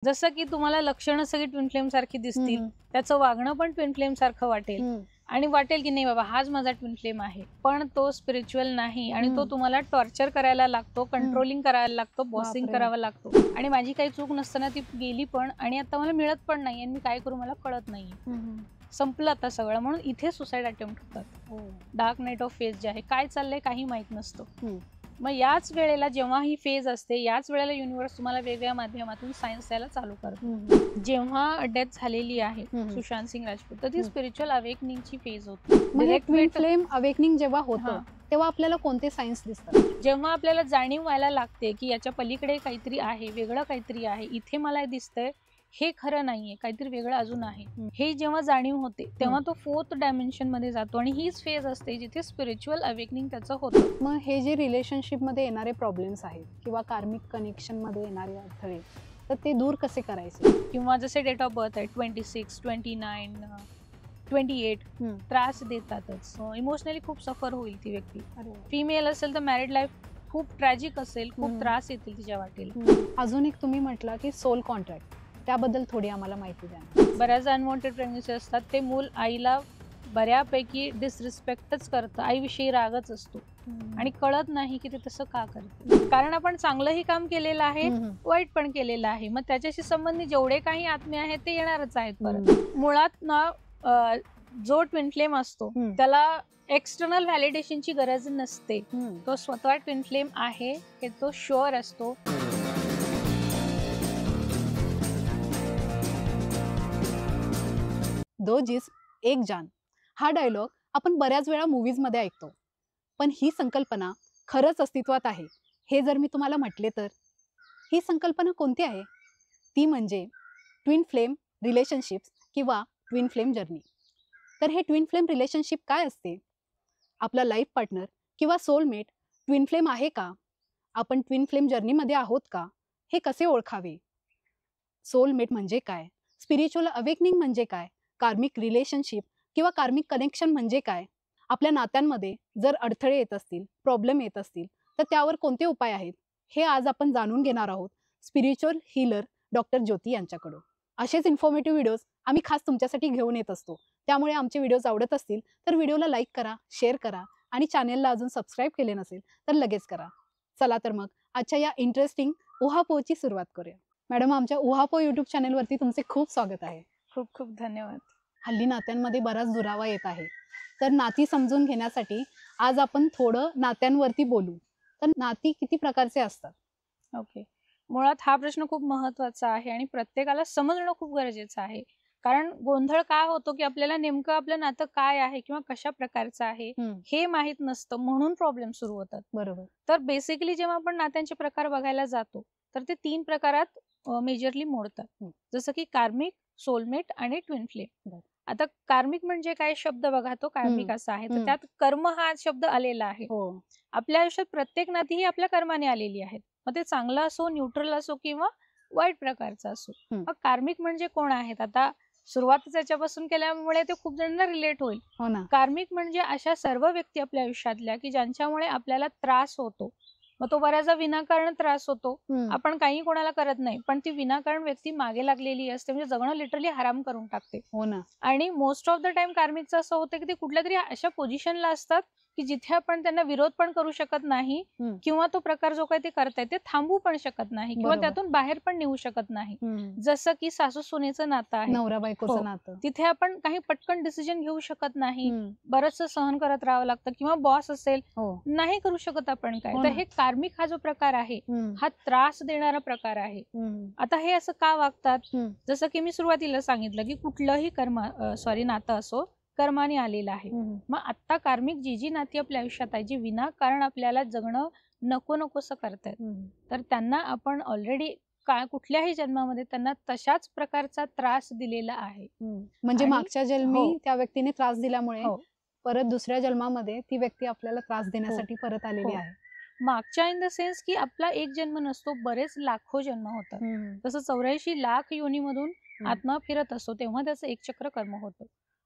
जसं की तुम्हाला लक्षणं सगळी ट्विन फ्लेम सारखी दिसतील, त्याचं वागणं पण ट्विन फ्लेम सारखं वाटेल आणि वाटेल की नाही बाबा हाच माझा ट्विन फ्लेम आहे, पण तो स्पिरिच्युअल नाही आणि तो तुम्हाला टॉर्चर करायला लागतो, कंट्रोलिंग करायला लागतो, बॉसिंग करावा लागतो आणि माझी काही चूक नसताना ती गेली पण आणि आता मला मिळत पण नाही आणि मी काय करू मला कळत नाही. संपलं आता सगळं, म्हणून इथे सुसाईड अटेम्प्ट होतात. डार्क नाईट ऑफ फेज जे आहे, काय चाललंय काही माहित नसतं. मग याच वेळेला जेव्हा ही फेज असते, याच वेळेला युनिव्हर्स तुम्हाला वेगवेगळ्या माध्यमातून सायन्स द्यायला चालू करतो. जेव्हा डेथ झालेली आहे सुशांत सिंग राजपूत, तर ती स्पिरिच्युअल अवेकनिंगची फेज होती. ट्विन फ्लेम अवेकनिंग जेव्हा होतं तेव्हा आपल्याला कोणते सायन्स दिसतात? जेव्हा आपल्याला जाणीव व्हायला लागते की याच्या पलीकडे काहीतरी आहे, वेगळं काहीतरी आहे, इथे मला दिसतंय हे खरं नाहीये, काहीतरी वेगळं अजून आहे, हे जेव्हा जाणीव होते तेव्हा तो 4th डायमेन्शन मध्ये जातो आणि हीच फेज असते जिथे स्पिरिच्युअल अवेकनिंग त्याचं होतं. मग हे जे रिलेशनशिप मध्ये येणारे प्रॉब्लेम्स आहेत किंवा कार्मिक कनेक्शन मध्ये येणारे अडथळे, तर ते दूर कसे करायचे? किंवा जसे डेट ऑफ बर्थ आहे 26, 29, 28 त्रास देतातच. इमोशनली खूप सफर होईल ती व्यक्ती. फिमेल असेल तर मॅरिड लाईफ खूप ट्रॅजिक असेल, खूप त्रास येतील तिच्या वाटेल. अजून एक तुम्ही म्हटलं की सोल कॉन्ट्रॅक्ट, त्याबद्दल थोडी आम्हाला माहिती द्या. बऱ्याच अनवॉन्टेड प्रेग्नन्सी असतात, ते मूल आईला बऱ्यापैकी डिसरिस्पेक्टच करतं, आईविषयी रागच असतो आणि कळत नाही की ते तसं का करते, कारण आपण चांगलंही काम केलेलं आहे, वाईट पण केलेलं आहे. मग त्याच्याशी संबंधित जेवढे काही आत्मे आहेत ते येणारच आहेत परत. मुळात ना जो ट्विन फ्लेम असतो त्याला एक्सटर्नल व्हॅलिडेशनची गरज नसते, तो स्वतः ट्विन फ्लेम आहे हे तो शुअर असतो. दो जिस्म एक जान हा डायलॉग आपण बऱ्याच वेळा मूवीज मध्ये ऐकतो, पण ही संकल्पना खरंच अस्तित्वात आहे हे जर मी तुम्हाला म्हटले तर ही संकल्पना कोणती आहे? ती म्हणजे ट्विन फ्लेम रिलेशनशिप्स किंवा ट्विन फ्लेम जर्नी. तर हे ट्विन फ्लेम रिलेशनशिप काय असते? आपला लाईफ पार्टनर किंवा सोलमेट ट्विन फ्लेम आहे का? आपण ट्विन फ्लेम जर्नीमध्ये आहोत का? हे कसे ओळखावे? सोलमेट म्हणजे काय? स्पिरिच्युअल अवेकनिंग म्हणजे काय? कार्मिक रिलेशनशिप किंवा कार्मिक कनेक्शन म्हणजे काय? आपल्या नात्यांमध्ये जर अडथळे येत असतील, प्रॉब्लेम येत असतील, तर त्यावर कोणते उपाय आहेत हे आज आपण जाणून घेणार आहोत स्पिरिच्युअल हीलर डॉक्टर ज्योती यांच्याकडून. असेच इन्फॉर्मेटिव्ह व्हिडिओज आम्ही खास तुमच्यासाठी घेऊन येत असतो. त्यामुळे आमचे व्हिडिओज आवडत असतील तर व्हिडिओला लाईक करा, शेअर करा आणि चॅनेलला अजून सबस्क्राईब केले नसेल तर लगेच करा. चला तर मग आजच्या या इंटरेस्टिंग उहापोहची सुरुवात करूया. मॅडम, आमच्या उहापो यूट्यूब चॅनेलवरती तुमचे खूप स्वागत आहे. खूप खूप धन्यवाद. हल्ली नात्यांमध्ये बराच दुरावा येत आहे, तर नाती समजून घेण्यासाठी आज आपण थोडं नात्यांवरती बोलू. तर नाती किती प्रकारचे असतात? ओके, मुळात हा प्रश्न खूप महत्वाचा आहे आणि प्रत्येकाला समजणं खूप गरजेचं आहे, कारण गोंधळ काय होतो की आपल्याला नेमकं आपलं नातं काय आहे किंवा कशा प्रकारचं आहे हे माहित नसतं, म्हणून प्रॉब्लेम सुरू होतात. बरोबर. तर बेसिकली जेव्हा आपण नात्यांचे प्रकार बघायला जातो तर ते 3 प्रकारात मेजरली मोडतात, जसं की कार्मिक, सोलमेट आणि ट्विन फ्लेम. आता कार्मिक म्हणजे काय शब्द बघा, तो कार्मिक असा आहे, तर त्यात कर्म हा शब्द आलेला आहे. आपल्या आयुष्यात प्रत्येक नाती ही आपल्या कर्माने आलेली आहेत, मग ते चांगलं असो, न्यूट्रल असो किंवा वाईट प्रकारचं असो. मग कार्मिक म्हणजे कोण आहेत? आता सुरुवातच याच्यापासून केल्यामुळे ते खूप जणांना रिलेट होईल. कार्मिक म्हणजे अशा सर्व व्यक्ती आपल्या आयुष्यातल्या की ज्यांच्यामुळे आपल्याला त्रास होतो. मग तो बऱ्याचदा विनाकारण त्रास होतो, आपण काही कोणाला करत नाही, पण ती विनाकारण व्यक्ती मागे लागलेली असते, म्हणजे जगणं लिटरली हराम करून टाकते. आणि मोस्ट ऑफ द टाइम कार्मिकचं असं होतं की ते कुठल्या तरी अशा पोझिशनला असतात की जिथे आपण त्यांना विरोध पण करू शकत नाही किंवा तो प्रकार जो काही ते करतायत ते थांबवू पण शकत नाही किंवा त्यातून बाहेर पण निघू शकत नाही. जसं की सासू सुनेचं नातं आहे, नवरा बायकोचं नातं, तिथे आपण काही पटकन डिसिजन घेऊ शकत नाही, बरंचसं सहन करत राहावं लागतं किंवा बॉस असेल नाही करू शकत आपण काय. तर हे कार्मिक हा जो प्रकार आहे हा त्रास देणारा प्रकार आहे. आता हे असं का वागतात? जसं की मी सुरुवातीला सांगितलं की कुठलंही नातं असो कर्माने आलेलं आहे. मग आता कार्मिक जी नाती आपल्या आयुष्यात आहे, जी विनाकारण आपल्याला जगणं नको नकोसं करतायत, तर त्यांना आपण ऑलरेडी कुठल्याही जन्मामध्ये त्यांना तशाच प्रकारचा त्रास दिलेला आहे. म्हणजे मागच्या जन्मी त्या व्यक्तीने त्रास दिल्यामुळे परत दुसऱ्या जन्मामध्ये ती व्यक्ती आपल्याला त्रास देण्यासाठी परत आलेली आहे. मागच्या इन द सेन्स की आपला एक जन्म नसतो, बरेच लाखो जन्म होतात. तसं 84 लाख योनीमधून आत्मा फिरत असतो, तेव्हा त्याचं एक चक्र कर्म होतं.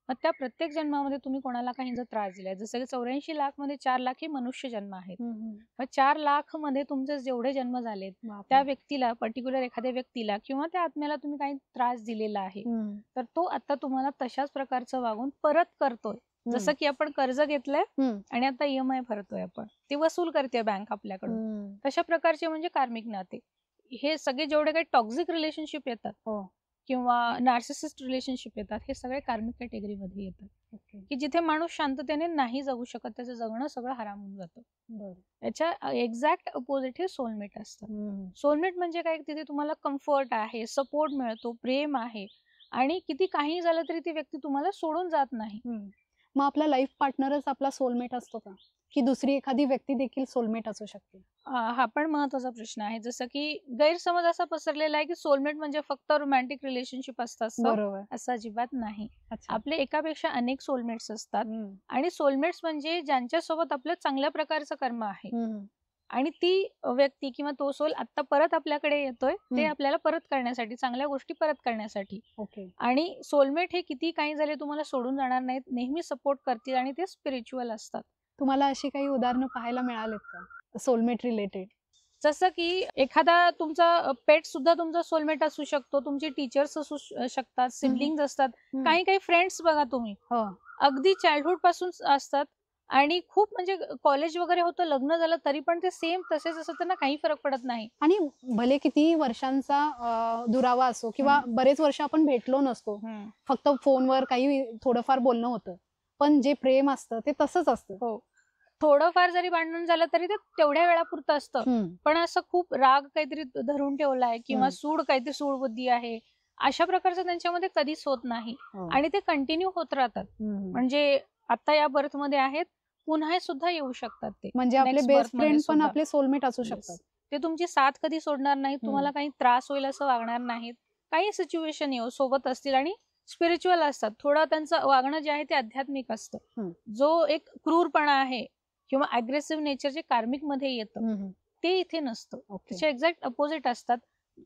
मग त्या प्रत्येक जन्मामध्ये तुम्ही कोणाला काही जर त्रास दिलाय, जसं की 84 लाख मध्ये 4 लाख हे मनुष्य जन्म आहेत. मग 4 लाख मध्ये तुमचे जेवढे जन्म झालेत त्या व्यक्तीला, पर्टिक्युलर एखाद्या व्यक्तीला किंवा त्या आत्म्याला तुम्ही काही त्रास दिलेला आहे, तर तो आता तुम्हाला तशाच प्रकारचं वागून परत करतोय. जसं की आपण कर्ज घेतलंय आणि आता EMI भरतोय, आपण ते वसूल करते बँक आपल्याकडून. तशा प्रकारचे म्हणजे कार्मिक नाते. हे सगळे जेवढे काही टॉक्सिक रिलेशनशिप येतात किंवा नार्सिसिस्ट रिलेशनशिप येतात, हे सगळे कार्मिक कॅटेगरीमध्ये येतात, की जिथे माणूस शांततेने नाही जगू शकत, त्याचं जगणं सगळं हराम होऊन जातं. याच्या एक्झॅक्ट अपोजिट हे सोलमेट असतं. सोलमेट म्हणजे काय, तिथे तुम्हाला कम्फर्ट आहे, सपोर्ट मिळतो, प्रेम आहे आणि किती काही झालं तरी ती व्यक्ती तुम्हाला सोडून जात नाही. मग आपला लाईफ पार्टनरच आपला सोलमेट असतो का, की दुसरी एखादी व्यक्ती देखील सोलमेट असू शकते? हा पण महत्वाचा प्रश्न आहे. जसं की गैरसमज असा पसरलेला आहे की सोलमेट म्हणजे फक्त रोमॅन्टिक रिलेशनशिप असतं, असं अजिबात नाही. आपले एकापेक्षा अनेक सोलमेट्स असतात आणि सोलमेट्स म्हणजे ज्यांच्यासोबत आपलं चांगल्या प्रकारचं कर्म आहे आणि ती व्यक्ती किंवा तो सोल आता परत आपल्याकडे येतोय, ते आपल्याला परत करण्यासाठी, चांगल्या गोष्टी परत करण्यासाठी. आणि सोलमेट हे किती काही झाले तुम्हाला सोडून जाणार नाहीत, नेहमी सपोर्ट करतील आणि ते स्पिरिच्युअल असतात. तुम्हाला अशी काही उदाहरणं पाहायला मिळालेत का सोलमेट रिलेटेड? जसं की एखादा तुमचा पेट सुद्धा तुमचा सोलमेट असू शकतो, तुमचे टीचर्स असू शकतात, सिबलिंग्स असतात, काही काही फ्रेंड्स बघा तुम्ही अगदी चाइल्डहुड पासून असतात आणि खूप म्हणजे कॉलेज वगैरे होतं, लग्न झालं तरी पण ते सेम तसेच असतात, त्यांना काही फरक पडत नाही. आणि भले किती वर्षांचा दुरावा असो किंवा बरेच वर्ष आपण भेटलो नसतो, फक्त फोनवर काही थोडंफार बोलणं होतं, पण जे प्रेम असतं ते तसंच असतं. हो, थोडंफार जरी भांडण झालं तरी ते तेवढ्या वेळापुरतं असतं, पण असं खूप राग काहीतरी धरून ठेवलाय किंवा काहीतरी सूड बुद्धी आहे, अशा प्रकारचं त्यांच्यामध्ये कधीच होत नाही आणि ते कंटिन्यू होत राहतात. म्हणजे आता या बर्थ मध्ये आहेत, पुन्हा सुद्धा येऊ शकतात. ते म्हणजे आपले बेस्ट फ्रेंड पण आपले सोलमेट असू शकतात. ते तुमची साथ कधी सोडणार नाहीत, तुम्हाला काही त्रास होईल असं वागणार नाहीत, काही सिच्युएशन येऊ सोबत असतील आणि स्पिरिच्युअल असतात. थोडं त्यांचं वागणं जे आहे ते आध्यात्मिक असतं. जो एक क्रूरपणा आहे किंवा अग्रेसिव्ह नेचर जे कार्मिक मध्ये येतं ते इथे नसतं. त्याचे एक्झॅक्ट अपोजिट असतात.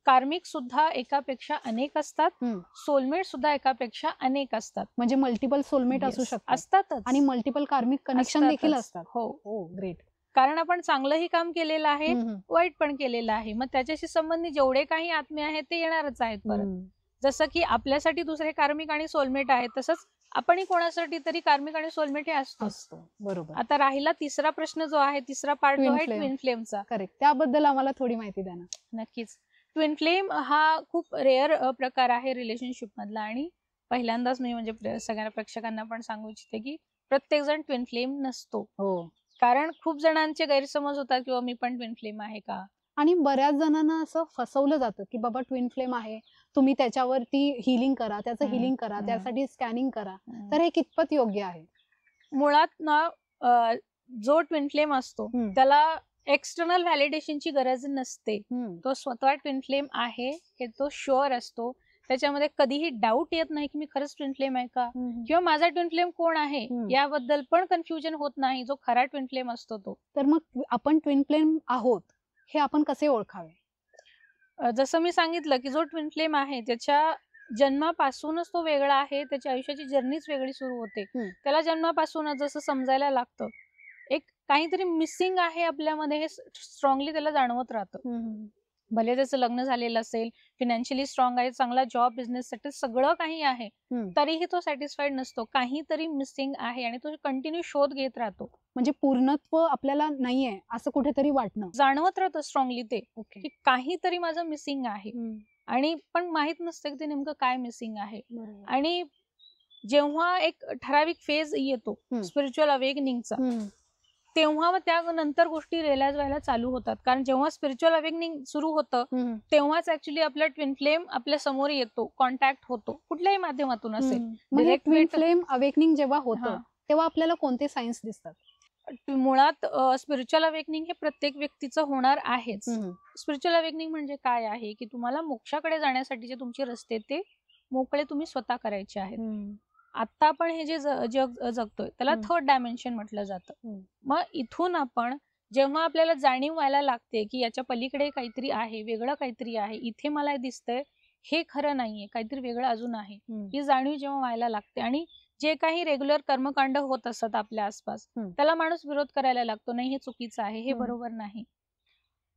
कार्मिक सुद्धा एकापेक्षा अनेक असतात, सोलमेट सुद्धा एकापेक्षा अनेक असतात. म्हणजे मल्टिपल सोलमेट असू शकतात, असतातच, आणि मल्टिपल कार्मिक कनेक्शन देखील असतात. हो, ग्रेट. कारण आपण चांगलंही काम केलेलं आहे, वाईट पण केलेलं आहे, मग त्याच्याशी संबंधित जेवढे काही आत्मे आहेत ते येणारच आहेत परत. जसं की आपल्यासाठी दुसरे कार्मिक आणि सोलमेट आहेत, तसंच आपणही कोणासाठी तरी कार्मिक आणि सोलमेट हे असतो. बरोबर. आता राहिला तिसरा प्रश्न जो आहे, तिसरा पार्ट जो आहे ट्विन फ्लेमचा. करेक्ट, त्याबद्दल आम्हाला थोडी माहिती द्या ना. नक्कीच. ट्विन फ्लेम हा खूप रेअर प्रकार आहे रिलेशनशिप मधला आणि पहिल्यांदाच मी म्हणजे सगळ्या प्रेक्षकांना पण सांगू इच्छिते की प्रत्येक जण ट्विन फ्लेम नसतो. कारण खूप जणांचे गैरसमज होतात किंवा मी पण ट्विन फ्लेम आहे का, आणि बऱ्याच जणांना असं फसवलं जातं की बाबा ट्विन फ्लेम आहे, तुम्ही त्याच्यावरती हिलिंग करा, त्याचं हिलिंग करा, त्यासाठी स्कॅनिंग करा. तर हे कितपत योग्य आहे? मुळात ना जो ट्विन फ्लेम असतो त्याला एक्सटर्नल व्हॅलिडेशनची गरज नसते. तो स्वतः ट्विन फ्लेम आहे हे तो शुअर असतो. त्याच्यामध्ये कधीही डाऊट येत नाही की मी खरंच ट्विन फ्लेम आहे का, किंवा माझा ट्विन फ्लेम कोण आहे याबद्दल पण कन्फ्युजन होत नाही, जो खरा ट्विन फ्लेम असतो तो. तर मग आपण ट्विन फ्लेम आहोत हे आपण कसे ओळखावे? जसं मी सांगितलं की जो ट्विन फ्लेम आहे त्याच्या जन्मापासूनच तो वेगळा आहे, त्याच्या आयुष्याची जर्नीच वेगळी सुरू होते. त्याला जन्मापासूनच जसं समजायला लागतं, एक काहीतरी मिसिंग आहे आपल्यामध्ये हे स्ट्रॉंगली त्याला जाणवत राहतं. भले त्याचं लग्न झालेलं असेल, फिनान्शियली स्ट्रॉंग आहे, चांगला जॉब, बिझनेस सेटल सगळं काही आहे, तरीही तो सॅटिस्फाईड नसतो. काहीतरी मिसिंग आहे आणि तो कंटिन्यू शोध घेत राहतो. म्हणजे पूर्णत्व आपल्याला नाहीये असं कुठेतरी वाटणं, जाणवत राहतं स्ट्रॉंगली ते की काहीतरी माझं मिसिंग आहे, आणि पण माहित नसतं की ते नेमकं काय मिसिंग आहे. आणि जेव्हा एक ठराविक फेज येतो स्पिरिच्युअल अवेकनिंगचा, तेव्हा मग त्यानंतर गोष्टी रिअलाइज व्हायला चालू होतात. कारण जेव्हा स्पिरिच्युअल अवेकनिंग सुरू होतं तेव्हाच ऍक्च्युली आपला ट्विन फ्लेम आपल्या समोर येतो, कॉन्टॅक्ट होतो, कुठल्याही माध्यमातून असेल. ट्विन फ्लेम अवेकनिंग जेव्हा होतं तेव्हा आपल्याला कोणते सायन्स दिसतात? मुळात स्पिरिच्युअल अवेकनिंग हे प्रत्येक व्यक्तीचं होणार आहेच. स्पिरिच्युअल अवेकनिंग म्हणजे काय आहे की तुम्हाला मोक्षाकडे जाण्यासाठीचे तुमचे रस्ते ते मोकळे तुम्ही स्वतः करायचे आहेत. आता आपण हे जे जग जगतोय त्याला थर्ड डायमेन्शन म्हटलं जातं. मग इथून आपण जेव्हा आपल्याला जाणीव व्हायला लागते की याच्या पलीकडे काहीतरी आहे, वेगळं काहीतरी आहे, इथे मला दिसतंय हे खरं नाहीये, काहीतरी वेगळं अजून आहे, ही जाणीव जेव्हा व्हायला लागते आणि जे काही रेग्युलर कर्मकांड होत असतात आपल्या आसपास त्याला माणूस विरोध करायला लागतो, नाही हे चुकीचं आहे, हे बरोबर नाही.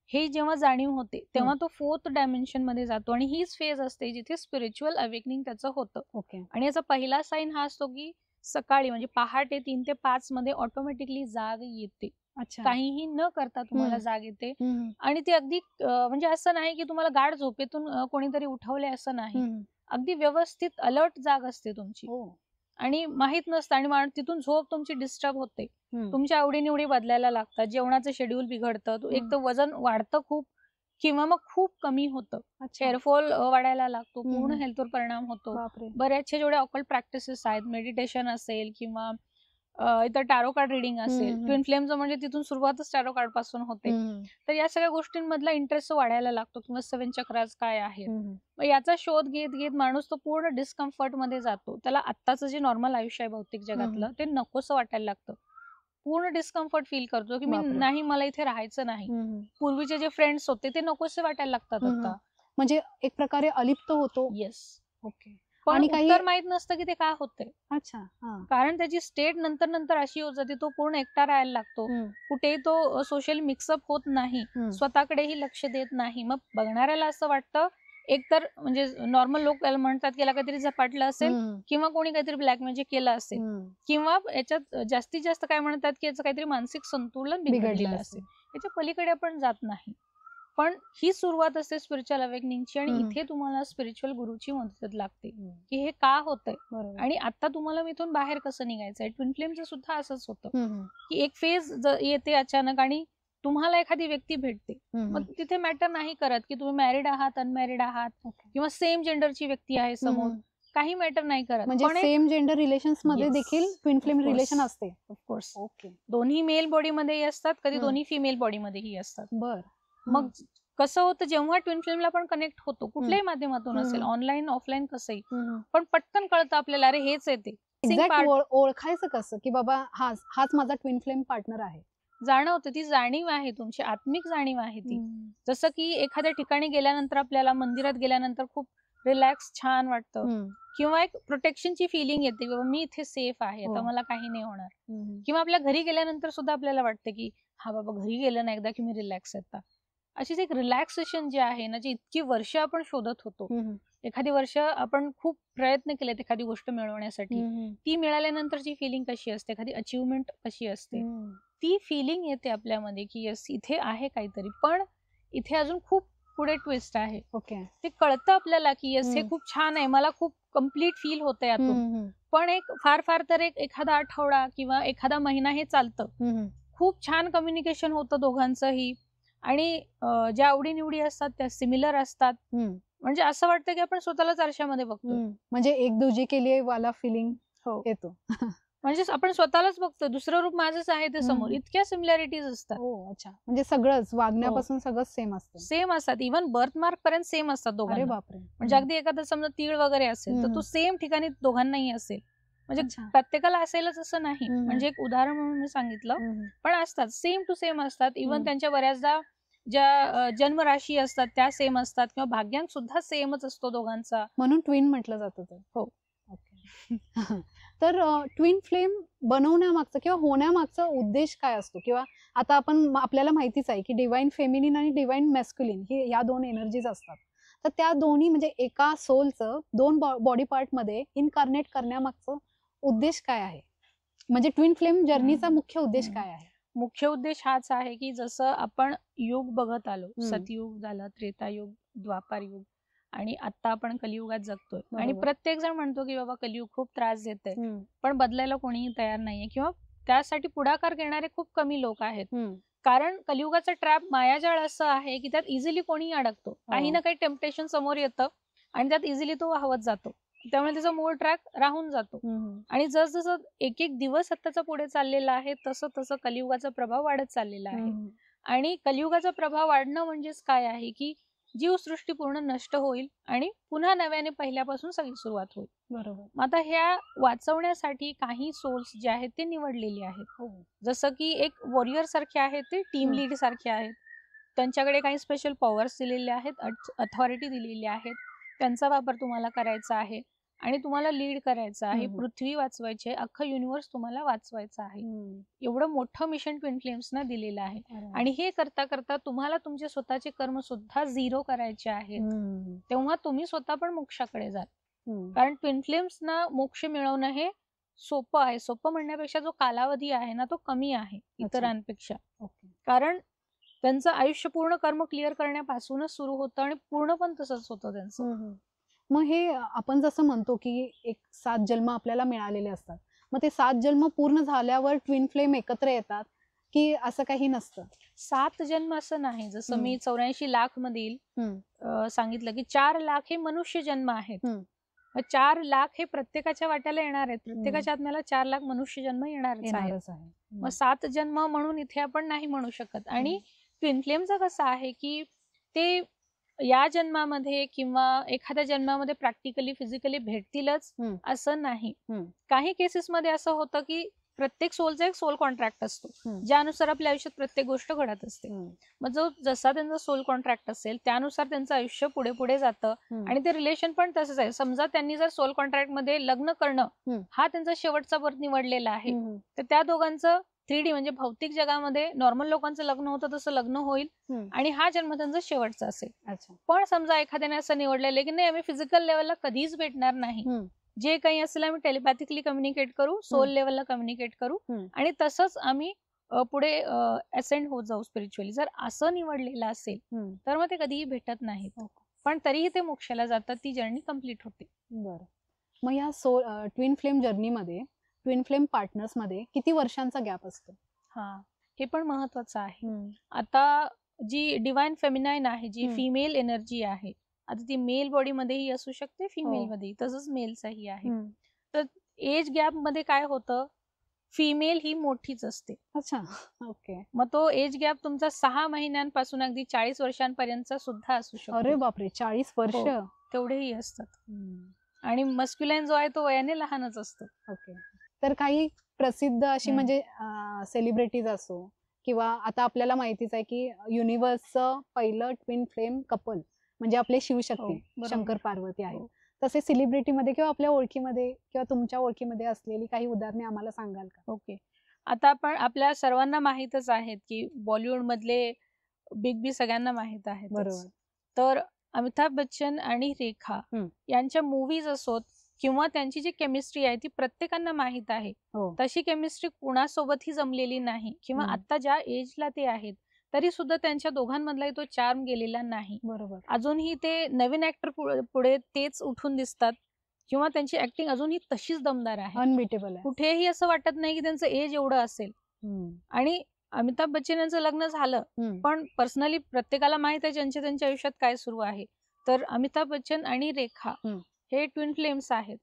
हे जेव्हा जाणीव होते तेव्हा तो 4th डायमेन्शन मध्ये जातो आणि हीच फेज असते जिथे स्पिरिच्युअल अवेकनिंग त्याचं होतं. ओके. आणि याचा पहिला साईन हा असतो की सकाळी म्हणजे पहाटे 3 ते 5 मध्ये ऑटोमॅटिकली जाग येते. अच्छा. काहीही न करता तुम्हाला जाग येते. हम्म. आणि ते अगदी म्हणजे असं नाही की तुम्हाला गाढ झोपेतून कोणीतरी उठवले असं नाही. अगदी व्यवस्थित अलर्ट जाग असते तुमची. आणि माहित नसतं आणि तिथून झोप तुमची डिस्टर्ब होते. तुमच्या आवडीनिवडी बदलायला लागतात, जेवणाचं शेड्यूल बिघडतं, एक तर वजन वाढतं खूप किंवा मग खूप कमी होतं, हेअरफॉल वाढायला लागतो, पूर्ण हेल्थवर परिणाम होतो. बऱ्याचशा जेवढ्या ऑकल्ट प्रॅक्टिसेस आहेत, मेडिटेशन असेल किंवा इतर टॅरो कार्ड रिडिंग असेल, ट्विन फ्लेमचं म्हणजे तिथून सुरुवातच टॅरो कार्ड पासून होते. तर या सगळ्या गोष्टींमधला इंटरेस्ट वाढायला लागतो किंवा 7 चक्रास काय आहे. मग याचा शोध घेत घेत माणूस तो पूर्ण डिस्कम्फर्ट मध्ये जातो. त्याला आत्ताचं जे नॉर्मल आयुष्य आहे भौतिक जगातलं ते नकोसं वाटायला लागतं. पूर्ण डिस्कम्फर्ट फील करतो की मी नाही, मला इथे राहायचं नाही. पूर्वीचे जे फ्रेंड्स होते ते नकोसे वाटायला लागतात आता. म्हणजे एक प्रकारे अलिप्त होतो. येस. ओके. पण उत्तर माहित नसतं की ते का होतंय. अच्छा. कारण त्याची स्टेट नंतर नंतर अशी होत जाते, तो पूर्ण एकटा राहायला लागतो, कुठेही तो सोशल मिक्सअप होत नाही, स्वतःकडेही लक्ष देत नाही. मग बघणाऱ्याला असं वाटतं एकतर म्हणजे नॉर्मल लोक त्याला म्हणतात की याला काहीतरी झपाटलं असेल किंवा कोणी काहीतरी ब्लॅक मॅजिक केलं असेल किंवा याच्यात जास्तीत जास्त काय म्हणतात की याचं काहीतरी मानसिक संतुलन बिघडलेलं असेल. याच्या पलीकडे आपण जात नाही. पण ही सुरुवात असते स्पिरिच्युअल अवेकनिंगची आणि इथे तुम्हाला स्पिरिच्युअल गुरुची मदत लागते की हे का होतंय आणि आता तुम्हाला इथून बाहेर कसं निघायचंय. ट्विन फ्लेमचं सुद्धा असंच होतं की एक फेज येते अचानक आणि तुम्हाला एखादी व्यक्ती भेटते. मग तिथे मॅटर नाही करत की तुम्ही मॅरिड आहात, अनमॅरिड आहात किंवा सेम जेंडरची व्यक्ती आहे समोर, काही मॅटर नाही करत. म्हणजे सेम जेंडर रिलेशन्स मध्ये देखील ट्विन फ्लेम रिलेशन असते. ऑफकोर्स. ओके. दोन्ही मेल बॉडीमध्येही असतात, कधी दोन्ही फिमेल बॉडीमध्येही असतात. बर. मग कसं होतं जेव्हा ट्विन फ्लेमला आपण कनेक्ट होतो कुठल्याही माध्यमातून असेल, ऑनलाईन ऑफलाईन कसंही, पण पटकन कळतं आपल्याला अरे हेच येते. ओळखायचं कसं की बाबा हाच माझा ट्विन फ्लेम पार्टनर आहे. जाणवतं, ती जाणीव आहे, तुमची आत्मिक जाणीव आहे ती. जसं की एखाद्या ठिकाणी गेल्यानंतर आपल्याला मंदिरात गेल्यानंतर खूप रिलॅक्स छान वाटतं किंवा एक प्रोटेक्शनची फिलिंग येते की मी इथे सेफ आहे, आता मला काही नाही होणार. किंवा आपल्या घरी गेल्यानंतर सुद्धा आपल्याला वाटतं की हा बाबा घरी गेलं ना एकदा की मी रिलॅक्स येतात. अशीच एक रिलॅक्सेशन जे आहे ना, जी इतकी वर्ष आपण शोधत होतो, एखादी वर्ष आपण खूप प्रयत्न केलेत एखादी गोष्ट मिळवण्यासाठी, ती मिळाल्यानंतरची फिलिंग कशी असते, एखादी अचिव्हमेंट कशी असते, ती फिलिंग येते आपल्यामध्ये की यस इथे आहे काहीतरी, पण इथे अजून खूप पुढे ट्विस्ट आहे. ओके. ते कळतं आपल्याला की यस हे खूप छान आहे, मला खूप कम्प्लीट फील होतंय यातून. पण एक फार फार तर एखादा आठवडा किंवा एखादा महिना हे चालतं. खूप छान कम्युनिकेशन होतं दोघांचंही आणि ज्या आवडीनिवडी असतात त्या सिमिलर असतात. म्हणजे असं वाटतं की आपण स्वतःलाच आरशामध्ये बघतो. म्हणजे एक दुजी के लिए वाला फिलिंग येतो. म्हणजे आपण स्वतःलाच बघतो, दुसरं रूप माझंच आहे ते समोर. इतक्या सिमिलॅरिटीज असतात. अच्छा. म्हणजे सगळंच वागण्यापासून सगळं सेम असतं. सेम असतात. इव्हन बर्थ मार्क पर्यंत सेम असतात दोघांना. अरे बापरे. म्हणजे अगदी एखादा समजा तीळ वगैरे असेल तर तो सेम ठिकाणी दोघांनाही असेल. म्हणजे प्रत्येकाला असेलच असं नाही. म्हणजे एक उदाहरण म्हणून मी सांगितलं, पण असतात सेम टू सेम असतात. इव्हन त्यांच्या बऱ्याचदा ज्या जन्मराशी असतात त्या सेम असतात किंवा भाग्यांक सुद्धा सेमच असतो दोघांचा. म्हणून ट्विन म्हटलं जातं ते. हो. तर ट्विन फ्लेम बनवण्यामागचं किंवा होण्यामागचा उद्देश काय असतो? किंवा आता आपल्याला माहितीच आहे की डिवाइन फेमिनिन आणि डिवाइन मॅस्क्युलिन ही या 2 एनर्जीज असतात. तर त्या दोन्ही म्हणजे एका सोलचं 2 बॉडी पार्ट मध्ये इनकार्नेट करण्यामागचं उद्देश काय आहे? म्हणजे ट्विन फ्लेम जर्नीचा मुख्य उद्देश काय आहे? मुख्य उद्देश हाच आहे की जसं आपण युग बघत आलो, सतयुग झालं, त्रेतायुग, द्वापार युग आणि आता आपण कलियुगात जगतोय. आणि प्रत्येक जण म्हणतो की बाबा कलियुग खूप त्रास देतंय, पण बदलायला कोणीही तयार नाहीये किंवा त्यासाठी पुढाकार घेणारे खूप कमी लोक आहेत. कारण कलियुगाचा ट्रॅप मायाजाळ असं आहे की त्यात इझिली कोणीही अडकतो. काही ना काही टेम्पटेशन समोर येतं आणि त्यात इझिली तो वाहवत जातो. त्यामुळे त्याचा मूळ ट्रॅक राहून जातो. आणि जसजसं एक एक दिवस आत्ताचा पुढे चाललेला आहे तसं तसं कलियुगाचा प्रभाव वाढत चाललेला आहे. आणि कलियुगाचा प्रभाव वाढणं म्हणजेच काय आहे की जीवसृष्टी पूर्ण नष्ट होईल आणि पुन्हा नव्याने पहिल्यापासून सगळी सुरुवात होईल. बरोबर. आता ह्या वाचवण्यासाठी काही सोल्स जे आहेत ते निवडलेले आहेत. जसं की एक वॉरियर सारखे आहेत, ते टीम लीड सारखे आहेत. त्यांच्याकडे काही स्पेशल पॉवर्स दिलेले आहेत, अथॉरिटी दिलेली आहेत, त्यांचा वापर तुम्हाला करायचा आहे. आणि तुम्हाला लीड करायचं आहे, हम्म. पृथ्वी वाचवायची आहे, अख्खं युनिव्हर्स तुम्हाला वाचवायचं आहे. एवढं मोठं मिशन ट्विन फ्लेम्सना दिलेलं आहे. आणि हे करता करता तुम्हाला तुमचे स्वतःचे कर्म सुद्धा झिरो करायचे आहेत. तेव्हा तुम्ही स्वतः पण मोक्षाकडे जाल. कारण ट्विन फ्लेम्सना मोक्ष मिळवणं हे सोपं आहे. सोपं म्हणण्यापेक्षा जो कालावधी आहे ना तो कमी आहे इतरांपेक्षा. कारण त्यांचं आयुष्य पूर्ण कर्म क्लिअर करण्यापासूनच सुरू होतं आणि पूर्ण पण तसंच होतं त्यांचं. मग हे आपण जसं म्हणतो की एक 7 जन्म आपल्याला मिळालेले असतात, मग ते 7 जन्म पूर्ण झाल्यावर ट्विन फ्लेम एकत्र येतात की असं काही नसतं? 7 जन्म असं नाही. जसं मी 84 लाख मधील सांगितलं की 4 लाख हे मनुष्य जन्म आहेत. 4 लाख हे प्रत्येकाच्या वाट्याला येणार आहेत. प्रत्येकाच्या आत्म्याला 4 लाख मनुष्य जन्म येणारच आहेत. मग 7 जन्म म्हणून इथे आपण नाही म्हणू शकत. आणि ट्विन फ्लेमचं कसं आहे की ते या जन्मामध्ये किंवा एखाद्या जन्मामध्ये प्रॅक्टिकली फिजिकली भेटतीलच असं नाही. काही केसेसमध्ये असं होतं की प्रत्येक सोलचा एक सोल कॉन्ट्रॅक्ट असतो, ज्यानुसार आपल्या आयुष्यात प्रत्येक गोष्ट घडत असते. मग जो जसा त्यांचा सोल कॉन्ट्रॅक्ट असेल त्यानुसार त्यांचं आयुष्य पुढे पुढे जातं. आणि ते रिलेशन पण तसंच आहे. समजा त्यांनी जर सोल कॉन्ट्रॅक्ट मध्ये लग्न करणं हा त्यांचा शेवटचा बर्थ निवडलेला आहे, तर त्या दोघांचं 3D म्हणजे भौतिक जगामध्ये नॉर्मल लोकांचं लग्न होतं तसं लग्न होईल आणि हा जन्म त्यांचा शेवटचा असेल. पण समजा एखाद्याने असं निवडलेलं आहे की नाही आम्ही फिजिकल लेवलला कधीच भेटणार नाही, जे काही असेल आम्ही टेलिपॅथिकली कम्युनिकेट करू, सोल लेवलला कम्युनिकेट करू आणि तसंच आम्ही पुढे असेंड होत जाऊ स्पिरिच्युअली. जर असं निवडलेलं असेल तर मग ते कधीही भेटत नाहीत, पण तरीही ते मोक्षाला जातात, ती जर्नी कम्प्लीट होते. बरं. मग या ट्विन फ्लेम जर्नीमध्ये ट्विन फ्लेम पार्टनर्स मध्ये किती वर्षांचा गॅप असतो? हे पण महत्वाचं आहे. आता जी डिवाइन फेमिनाईन आहे, जी फिमेल एनर्जी आहे, आता ती मेल बॉडी मध्येही असू शकते, फिमेल मध्येही, तसंच मेलचाही आहे. तर एज गॅप मध्ये काय होतं, फिमेल ही मोठीच असते. अच्छा, ओके. मग तो एज गॅप तुमचा 6 महिन्यांपासून अगदी 40 वर्षांपर्यंत सुद्धा असू शकतो. अरे बापरे, 40 वर्ष? तेवढेही असतात. आणि मस्क्युलाइन जो आहे तो वयाने लहानच असतो. ओके. तर काही प्रसिद्ध अशी म्हणजे सेलिब्रिटीज असो किंवा आता आपल्याला माहितीच आहे की युनिव्हर्सचं पहिलं ट्विन फ्लेम कपल म्हणजे आपले शिवशक्ती शंकर पार्वती आहे. तसे सेलिब्रिटी मध्ये किंवा आपल्या ओळखीमध्ये किंवा तुमच्या ओळखीमध्ये असलेली काही उदाहरणे आम्हाला सांगाल का? ओके. आता आपण आपल्या सर्वांना माहितच आहेत की बॉलिवूड मधले बिग बी सगळ्यांना माहित आहेत. बरोबर. तर अमिताभ बच्चन आणि रेखा यांच्या मूवीज असोत किंवा त्यांची जी केमिस्ट्री आहे ती प्रत्येकांना माहित आहे. तशी केमिस्ट्री कुणासोबतही जमलेली नाही किंवा आता ज्या एजला ते आहेत तरी सुद्धा त्यांच्या दोघांमधलाही तो चार्म गेलेला नाही. बरोबर. अजूनही ते नवीन ऍक्टर पुढे तेच उठून दिसतात किंवा त्यांची ऍक्टिंग अजूनही तशीच दमदार आहे, अनबिटेबल आहे. कुठेही असं वाटत नाही की त्यांचं एज एवढं असेल. आणि अमिताभ बच्चन यांचं लग्न झालं पण पर्सनली प्रत्येकाला माहित आहे त्यांच्या आयुष्यात काय सुरू आहे. तर अमिताभ बच्चन आणि रेखा हे ट्विन फ्लेम्स आहेत.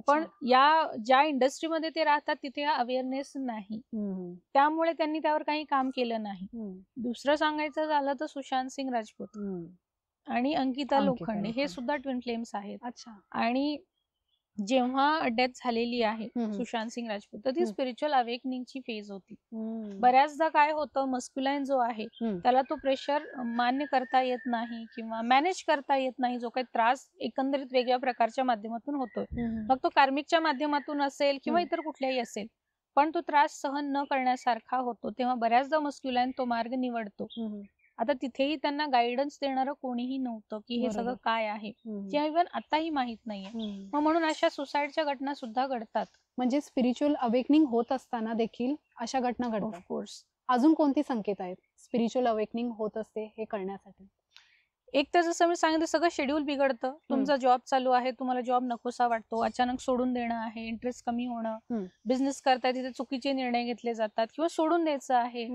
पण या ज्या इंडस्ट्रीमध्ये ते राहतात तिथे हा अवेअरनेस नाही, त्यामुळे त्यांनी त्यावर काही काम केलं नाही. दुसरं सांगायचं झालं तर सुशांत सिंग राजपूत आणि अंकिता लोखंडे हे सुद्धा ट्विन फ्लेम्स आहेत. आणि जेव्हा डेथ झालेली आहे सुशांत सिंग राजपूत तर ती स्पिरिच्युअल अवेकनिंगची फेज होती. बऱ्याचदा काय होतं, मस्क्युलाइन जो आहे त्याला तो प्रेशर मान्य करता येत नाही किंवा मॅनेज करता येत नाही. जो काही त्रास एकंदरीत वेगळ्या प्रकारच्या माध्यमातून होतोय, मग तो कार्मिकच्या माध्यमातून असेल किंवा इतर कुठल्याही असेल, पण तो त्रास सहन न करण्यासारखा होतो, तेव्हा बऱ्याचदा मस्क्युलाइन तो मार्ग निवडतो. आता तिथेही त्यांना गायडन्स देणारं कोणीही नव्हतं की हे सगळं काय आहे, जे इव्हन आताही माहित नाहीये. मग म्हणून अशा सुसाईडच्या घटना सुद्धा घडतात. म्हणजे स्पिरिच्युअल अवेकनिंग होत असताना देखील अशा घटना घडतात. ऑफकोर्स. अजून कोणती संकेत आहेत स्पिरिच्युअल अवेकनिंग होत असते हे कळण्यासाठी? एक तर जसं मी सांगितलं सगळं शेड्यूल बिघडतं. तुमचा जॉब चालू आहे, तुम्हाला जॉब नकोसा वाटतो, अचानक सोडून देणं आहे, इंटरेस्ट कमी होणं, बिझनेस करताय तिथे चुकीचे निर्णय घेतले जातात किंवा सोडून द्यायचं आहे.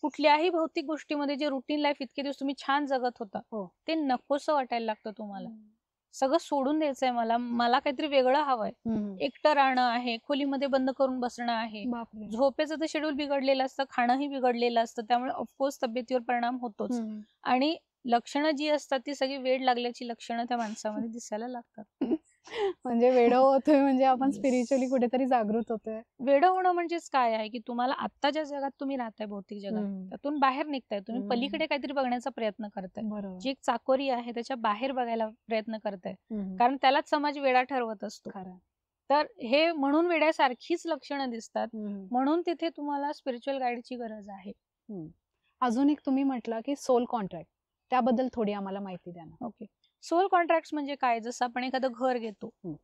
कुठल्याही भौतिक गोष्टीमध्ये जे रुटीन लाईफ इतके दिवस तुम्ही छान जगत होता ते नकोसं वाटायला लागतं तुम्हाला. सगळं सोडून द्यायचंय, मला काहीतरी वेगळं हवंय, एकटं राहणं आहे, खोलीमध्ये बंद करून बसणं आहे. झोपेचं तर शेड्यूल बिघडलेलं असतं, खाणंही बिघडलेलं असतं, त्यामुळे ऑफकोर्स तब्येतीवर परिणाम होतोच. आणि लक्षणं जी असतात ती सगळी वेड लागल्याची लक्षणं त्या माणसामध्ये दिसायला लागतात. म्हणजे वेडं होतोय म्हणजे आपण Yes. स्पिरिच्युअली कुठेतरी जागृत होतोय. वेडं होणं म्हणजेच काय आहे की तुम्हाला आत्ता ज्या जगात तुम्ही राहताय, भौतिक जगात, हम्म. त्यातून बाहेर निघताय, तुम्ही हम्म. पलीकडे काहीतरी बघण्याचा प्रयत्न करताय. बरोबर. जी एक चाकोरी आहे त्याच्या बाहेर बघायला प्रयत्न करताय, हम्म. कारण त्यालाच समाज वेडा ठरवत असतो. खरं. तर हे म्हणून वेड्यासारखीच लक्षणं दिसतात, हम्म. म्हणून तिथे तुम्हाला स्पिरिच्युअल गाईडची गरज आहे. हम्म. अजून एक तुम्ही म्हटलं की सोल कॉन्ट्रॅक्ट, त्याबद्दल थोडी आम्हाला माहिती द्या ना. ओके. सोल कॉन्ट्रॅक्ट म्हणजे काय? जसं आपण एखादं घर घेतो, हम्म.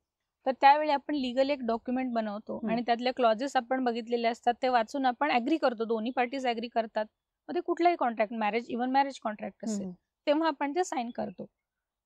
तर त्यावेळी आपण लिगल एक डॉक्युमेंट बनवतो हम्म. आणि त्यातले क्लॉजेस आपण बघितलेले असतात, ते वाचून आपण ऍग्री करतो, दोन्ही पार्टीज ऍग्री करतात. मग ते कुठलाही contract, marriage, even marriage contract असेल, हम्म. तेव्हा आपण ते साईन करतो.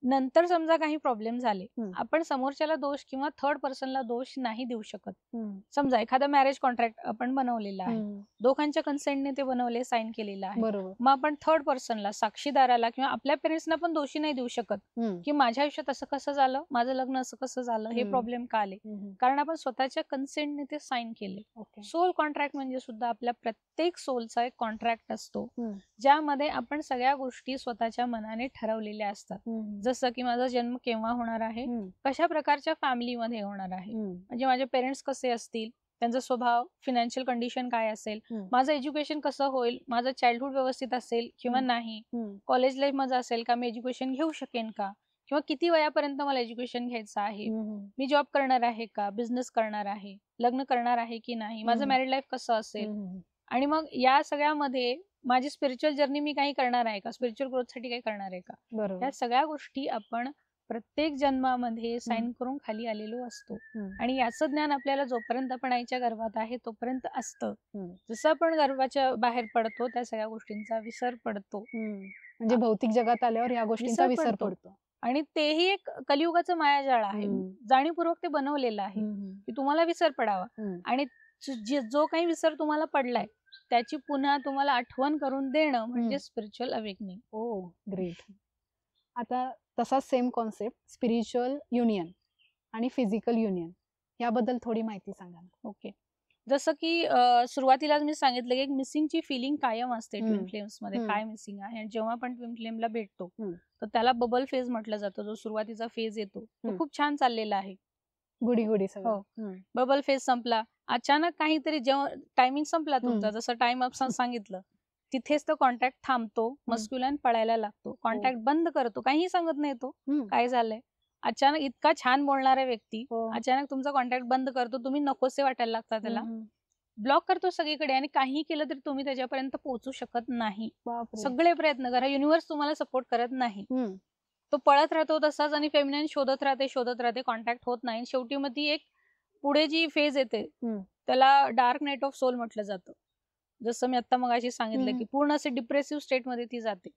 नंतर समजा काही प्रॉब्लेम झाले, हम्म. आपण समोरच्याला दोष किंवा थर्ड पर्सनला दोष नाही देऊ शकत. हम्म. समजा एखादा मॅरेज कॉन्ट्रॅक्ट आपण बनवलेला आहे, हम्म. दोघांच्या कन्सेंटने ते बनवले, साईन केलेलं आहे. बरोबर. मग आपण थर्ड पर्सनला, साक्षीदाराला किंवा आपल्या पेरेंट्सना पण दोषी नाही देऊ शकत हम्म. की माझ्या आयुष्यात असं कसं झालं, माझं लग्न असं कसं झालं, हे हम्म. प्रॉब्लेम का आले, हम्म. कारण आपण स्वतःच्या कन्सेंटने ते साईन केले. ओके. सोल कॉन्ट्रॅक्ट म्हणजे सुद्धा आपल्या प्रत्येक सोलचा एक कॉन्ट्रॅक्ट असतो, हम्म. ज्यामध्ये आपण सगळ्या गोष्टी स्वतःच्या मनाने ठरवलेल्या असतात. हम्म. जसं की माझा जन्म केव्हा होणार आहे, हम्म. कशा प्रकारच्या फॅमिलीमध्ये होणार आहे, हम्म. म्हणजे माझे पेरेंट्स कसे असतील, त्यांचा स्वभाव, फिनान्शियल कंडिशन काय असेल, हम्म. माझं एज्युकेशन कसं होईल, माझं चाइल्डहुड व्यवस्थित असेल किंवा नाही, हम्म. कॉलेज लाईफ माझं असेल का, मी एज्युकेशन घेऊ शकेन का, किंवा किती वयापर्यंत मला एज्युकेशन घ्यायचं आहे, हम्म. मी जॉब करणार आहे का, बिझनेस करणार आहे, लग्न करणार आहे की नाही, माझं हम्म. मॅरिड लाईफ कसं असेल, हम्म. आणि मग या सगळ्यामध्ये माझी स्पिरिच्युअल जर्नी मी काही करणार आहे का, स्पिरिच्युअल ग्रोथसाठी काही करणार आहे का, बरोबर. या सगळ्या गोष्टी आपण प्रत्येक जन्मामध्ये साईन करून खाली आलेलो असतो. हम्म. आणि याचं ज्ञान आपल्याला जोपर्यंत आपण आईच्या गर्भात आहे तोपर्यंत असतं. हम्म. जसं आपण गर्भाच्या बाहेर पडतो, त्या सगळ्या गोष्टींचा विसर पडतो. हम्म. म्हणजे भौतिक जगात आल्यावर या गोष्टींचा विसर विसर पडतो. पडतो. आणि तेही एक कलियुगाचं मायाजाळ आहे, हम्म. जाणीवपूर्वक ते बनवलेलं आहे हम्म. की तुम्हाला विसर पडावा. हम्म. आणि जो काही विसर तुम्हाला पडलाय त्याची पुन्हा तुम्हाला आठवण करून देणं म्हणजे स्पिरिच्युअल अवेकनिंग. ओ ग्रेट. आता तसाच सेम कॉन्सेप्ट स्पिरिच्युअल युनियन आणि फिजिकल युनियन, याबद्दल थोडी माहिती सांगा ना. ओके. जसं की सुरुवातीलाच मी सांगितलं की एक मिसिंगची फिलिंग कायम असते ट्विन फ्लेम्स मध्ये, काय मिसिंग आहे. आणि जेव्हा आपण ट्विन फ्लेमला भेटतो तर त्याला बबल फेज म्हटलं जातं. जो सुरुवातीचा फेज येतो तो खूप छान चाललेला आहे, गुडी गुडी सगळं. बबल फेज संपला, अचानक काहीतरी, जेव्हा टायमिंग संपला तुमचा, जसं टाइम अप सांगितलं, तिथेच तो कॉन्टॅक्ट थांबतो, मस्क्युलाइन पळायला लागतो, कॉन्टॅक्ट बंद करतो, काहीही सांगत नाही तो काय झालंय. अचानक इतका छान बोलणारा व्यक्ती अचानक तुमचा कॉन्टॅक्ट बंद करतो, तुम्ही नकोसे वाटायला लागता, त्याला ब्लॉक करतो सगळीकडे, आणि काही केलं तरी तुम्ही त्याच्यापर्यंत पोहोचू शकत नाही. सगळे प्रयत्न करा, युनिव्हर्स तुम्हाला सपोर्ट करत नाही. तो पळत राहतो तसाच, आणि फेमिनाईन शोधत राहते, कॉन्टॅक्ट होत नाही. शेवटी मग ती एक पुढे जी फेज येते त्याला डार्क नाईट ऑफ सोल म्हटलं जातं. जसं मी आता मगाशी सांगितलं की पूर्ण असे डिप्रेसिव्ह स्टेट मध्ये ती जाते,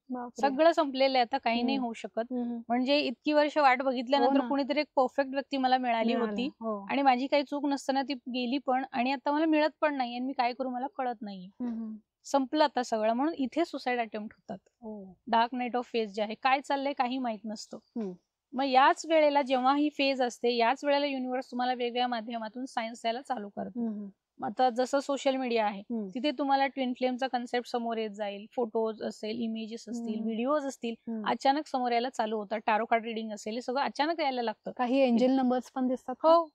सगळं संपलेलं आहे, आता काही नाही होऊ शकत. म्हणजे इतकी वर्ष वाट बघितल्यानंतर कुणीतरी एक परफेक्ट व्यक्ती मला मिळाली होती, आणि माझी काही चूक नसताना ती गेली पण, आणि आता मला मिळत पण नाही, आणि मी काय करू मला कळत नाही. संपलं आता सगळं, म्हणून इथे सुसाईड अटेम्प्ट होतात. डार्क नाईट ऑफ फेज जे आहे, काय चाललंय काही माहित नसतं. मग याच वेळेला जेव्हा ही फेज असते, याच वेळेला युनिव्हर्स तुम्हाला वेगवेगळ्या माध्यमातून सायन्स द्यायला चालू करतो. आता जसं सोशल मीडिया आहे, तिथे तुम्हाला ट्विन फ्लेमचा कन्सेप्ट समोर येत जाईल, फोटोज असेल, इमेजेस असतील, व्हिडिओज असतील, अचानक समोर यायला चालू होतात. टारो कार्ड रिडिंग असेल, हे सगळं अचानक यायला लागतं. काही एंजल नंबर्स पण दिसतात. हो,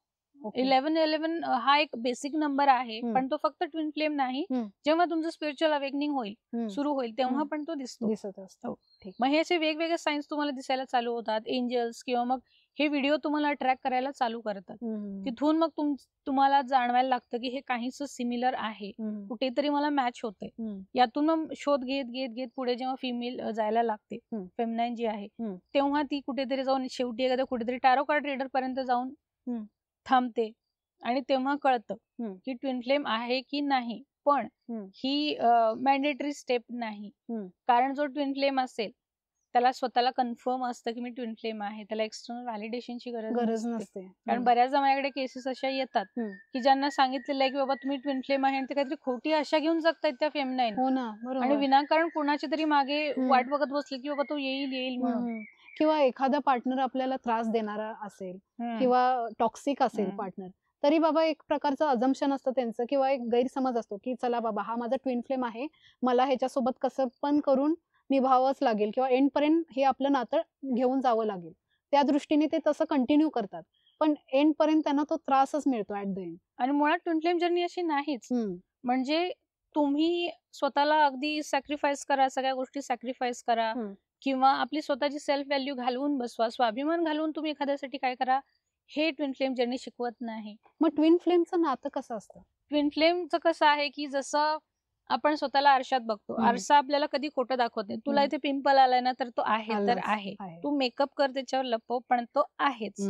1111 हा एक बेसिक नंबर आहे, पण तो फक्त ट्विन फ्लेम नाही, जेव्हा तुमचं स्पिरिच्युअल अवेकनिंग होईल, सुरू होईल, तेव्हा पण तो दिसत असतो. मग हे असे वेगवेगळे सायन्स तुम्हाला दिसायला चालू होतात, एंजल्स, किंवा मग हे व्हिडिओ तुम्हाला अट्रॅक्ट करायला चालू करतात. तिथून मग तुम्हाला जाणवायला लागतं की हे काहीच सिमिलर आहे, कुठेतरी मला मॅच होतंय. यातून मग शोध घेत घेत घेत पुढे जेव्हा फिमेल जायला लागते, फेमिनाईन जी आहे, तेव्हा ती कुठेतरी जाऊन शेवटी एखाद्या कुठेतरी टॅरो कार्ड रीडर पर्यंत जाऊन थांबते, आणि तेव्हा कळतं की ट्विन फ्लेम आहे की नाही. पण ही मॅन्डेटरी स्टेप नाही, कारण जो ट्विन फ्लेम असेल त्याला स्वतःला कन्फर्म असतं की मी ट्विन फ्लेम आहे, त्याला एक्सटर्नल व्हॅलिडेशनची गरज नसते. कारण बऱ्याचदा माझ्याकडे केसेस अशा येतात की ज्यांना सांगितलेलं आहे की बाबा तुम्ही ट्विन फ्लेम आहे, आणि ते काहीतरी खोटी आशा घेऊन जगतायत त्या फेमिनाईन, आणि विनाकारण कुणाच्या तरी मागे वाट बघत बसले की बाबा तो येईल म्हणून. किंवा एखादा पार्टनर आपल्याला त्रास देणारा असेल किंवा टॉक्सिक असेल पार्टनर, तरी बाबा एक प्रकारचं अजम्पशन असतं त्यांचं, किंवा एक गैरसमज असतो की चला बाबा हा माझा ट्विन फ्लेम आहे, मला ह्याच्यासोबत कसं पण करून निभावावंच लागेल, किंवा एंड पर्यंत हे आपलं नातं घेऊन जावं लागेल. त्या दृष्टीने ते तसं कंटिन्यू करतात. पण एंड पर्यंत त्यांना तो त्रासच मिळतो ऍट द एंड. आणि मुळात ट्विन फ्लेम जर्नी अशी नाहीच. म्हणजे तुम्ही स्वतःला अगदी सॅक्रिफाईस करा, सगळ्या गोष्टी सॅक्रिफाईस करा किंवा आपली स्वतःची सेल्फ व्हॅल्यू घालवून बसवा, स्वाभिमान घालवून तुम्ही एखाद्यासाठी काय करा, हे ट्विन फ्लेम जर्नी शिकवत नाही. मग ट्विन फ्लेमचं नातं कसं असतं? ट्विन फ्लेमचं कसं आहे की जसं आपण स्वतःला आरशात बघतो, आरसा आपल्याला कधी खोटं दाखवत नाही. तुला इथे पिंपल आलाय ना, तर तो आहे तर आहे. तू मेकअप कर, त्याच्यावर लपव, पण तो आहेच.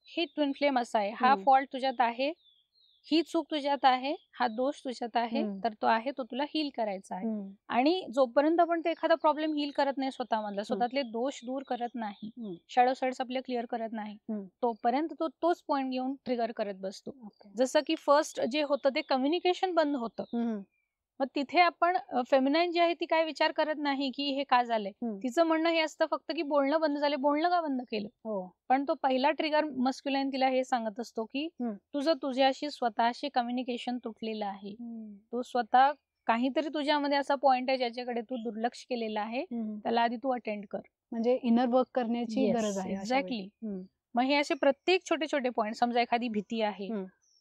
हे ट्विन फ्लेम असा आहे. हा फॉल्ट तुझ्यात आहे, ही चूक तुझ्यात आहे, हा दोष तुझ्यात आहे, तर तो आहे, तो तुला हील करायचा आहे. आणि जोपर्यंत आपण ते एखादा प्रॉब्लेम हील करत नाही स्वतःमधला, स्वतःतले दोष दूर करत नाही, शॅडो साइड्स आपले क्लिअर करत नाही, तोपर्यंत तो तोच पॉइंट घेऊन ट्रिगर करत बसतो. जसं की फर्स्ट जे होतं ते कम्युनिकेशन बंद होतं. मग तिथे आपण फेमिनाईन जी आहे ती काय विचार करत नाही की हे का झालंय. तिचं म्हणणं हे असतं फक्त की बोलणं बंद झालं, बोलणं का बंद केलं. पण तो पहिला ट्रिगर मस्क्युलाईन तिला हे सांगत असतो की तुझं तुझ्याशी स्वतःशी कम्युनिकेशन तुटलेलं आहे. तू स्वतः काहीतरी तुझ्यामध्ये असा पॉइंट आहे ज्याच्याकडे तू दुर्लक्ष केलेलं आहे, त्याला आधी तू अटेंड कर. म्हणजे इनर वर्क करण्याची गरज आहे. एक्झॅक्टली. मग हे असे प्रत्येक छोटे छोटे पॉइंट, समजा एखादी भीती आहे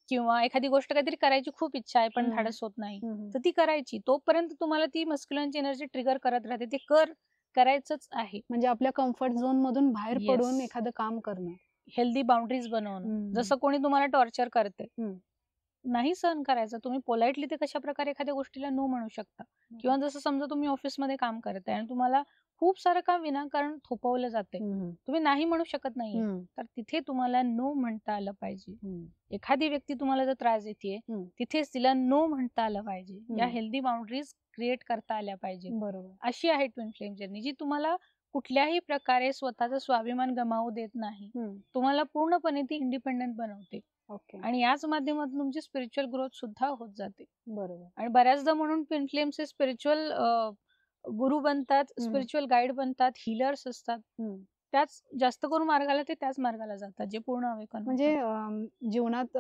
किंवा एखादी गोष्ट काहीतरी करायची खूप इच्छा आहे पण धाडस होत नाही, तर ती करायची. तोपर्यंत तुम्हाला ती मस्क्युलनची एनर्जी ट्रिगर करत राहते. ते करायचंच आहे. म्हणजे आपल्या कम्फर्ट झोन मधून बाहेर पडून एखादं काम करणं, हेल्दी बाउंड्रीज बनवणं. जसं कोणी तुम्हाला टॉर्चर करते, नाही सहन करायचं. तुम्ही पोलाइटली ते कशा प्रकारे एखाद्या गोष्टीला नो म्हणू शकता. किंवा जसं समजा तुम्ही ऑफिसमध्ये काम करताय आणि तुम्हाला खूप सारं काम विनाकारण थोपवलं जाते, तुम्ही नाही म्हणू शकत नाहीये, तर तिथे तुम्हाला नो म्हणता आलं पाहिजे. एखादी व्यक्ती तुम्हाला जर त्रास देते, तिथेच तिला नो म्हणता आलं पाहिजे. या हेल्दी बाउंड्रीज क्रिएट करता आल्या पाहिजे. बरोबर. अशी आहे ट्विन फ्लेम जर्नी, जी तुम्हाला कुठल्याही प्रकारे स्वतःचा स्वाभिमान गमावू देत नाही. तुम्हाला पूर्णपणे ती इंडिपेंडंट बनवते. आणि याच माध्यमातून तुमची स्पिरिच्युअल ग्रोथ सुद्धा होत जाते. बरोबर. आणि बऱ्याचदा म्हणून ट्विन फ्लेम्सचे स्पिरिच्युअल गुरु बनतात, स्पिरिच्युअल गाईड बनतात, हीलर्स असतात. त्याच जास्त करून मार्गाला ते त्याच मार्गाला जातात जे पूर्ण अवेकन. म्हणजे जीवनात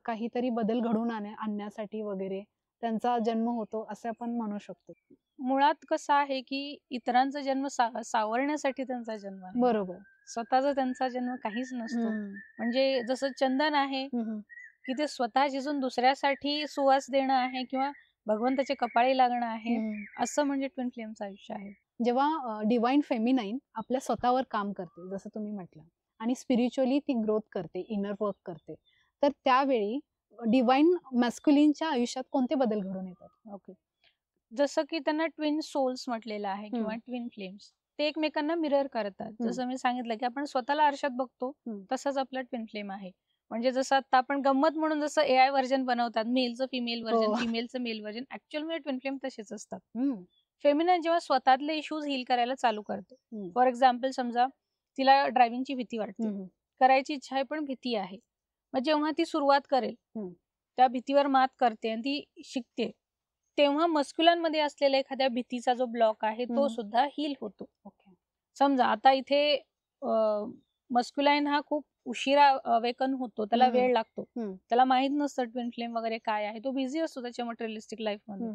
काहीतरी बदल घडवून आणण्यासाठी वगैरे त्यांचा जन्म होतो असं आपण म्हणू शकतो. मुळात कसं आहे की इतरांचा जन्म सावरण्यासाठी त्यांचा जन्म आहे. बरोबर. स्वतःचा त्यांचा जन्म काहीच नसतो. म्हणजे जसं चंदन आहे की ते स्वतः झिजून दुसऱ्यासाठी सुवास देणं आहे किंवा भगवंताचे कपाळी लागणं आहे, असं म्हणजे ट्विन फ्लेमचं आयुष्य आहे. जेव्हा डिवाइन फेमिनाईन आपल्या स्वतःवर काम करते, जसं तुम्ही म्हटलं, आणि स्पिरिच्युअली ती ग्रोथ करते, इनर वर्क करते, तर त्यावेळी डिवाइन मॅस्क्युलिनच्या आयुष्यात कोणते बदल घडून येतात? जसं की त्यांना ट्विन सोल्स म्हटलेलं आहे किंवा ट्विन फ्लेम्स. ते एकमेकांना मिरर करतात. जसं मी सांगितलं की आपण स्वतःला आरशात बघतो, तसंच आपला ट्विन फ्लेम आहे. म्हणजे जसं आता आपण गंमत म्हणून जसं AI व्हर्जन बनवतात, मेलचं फिमेल व्हर्जन, फिमेलचं मेल व्हर्जन, ऍक्च्युअल मध्ये ट्विन फ्लेम तसेच असतात. फेमिनाईन जेव्हा स्वतःतले इश्यूज हील करायला चालू करते, फॉर एक्झाम्पल समजा तिला ड्रायव्हिंगची भीती वाटते, करायची इच्छा आहे पण भीती आहे, मग जेव्हा ती सुरुवात करेल, त्या भीतीवर मात करते आणि ती शिकते, तेव्हा मस्क्युलन मध्ये असलेला एखाद्या भीतीचा जो ब्लॉक आहे तो सुद्धा हील होतो. समजा आता इथे मस्क्युलाइन हा खूप उशिरा अवेकन होतो, त्याला वेळ लागतो, त्याला माहित नसतं ट्विन फ्लेम वगैरे काय आहे, तो बिझी असतो त्याच्या मटेरियलिस्टिक लाईफ मध्ये.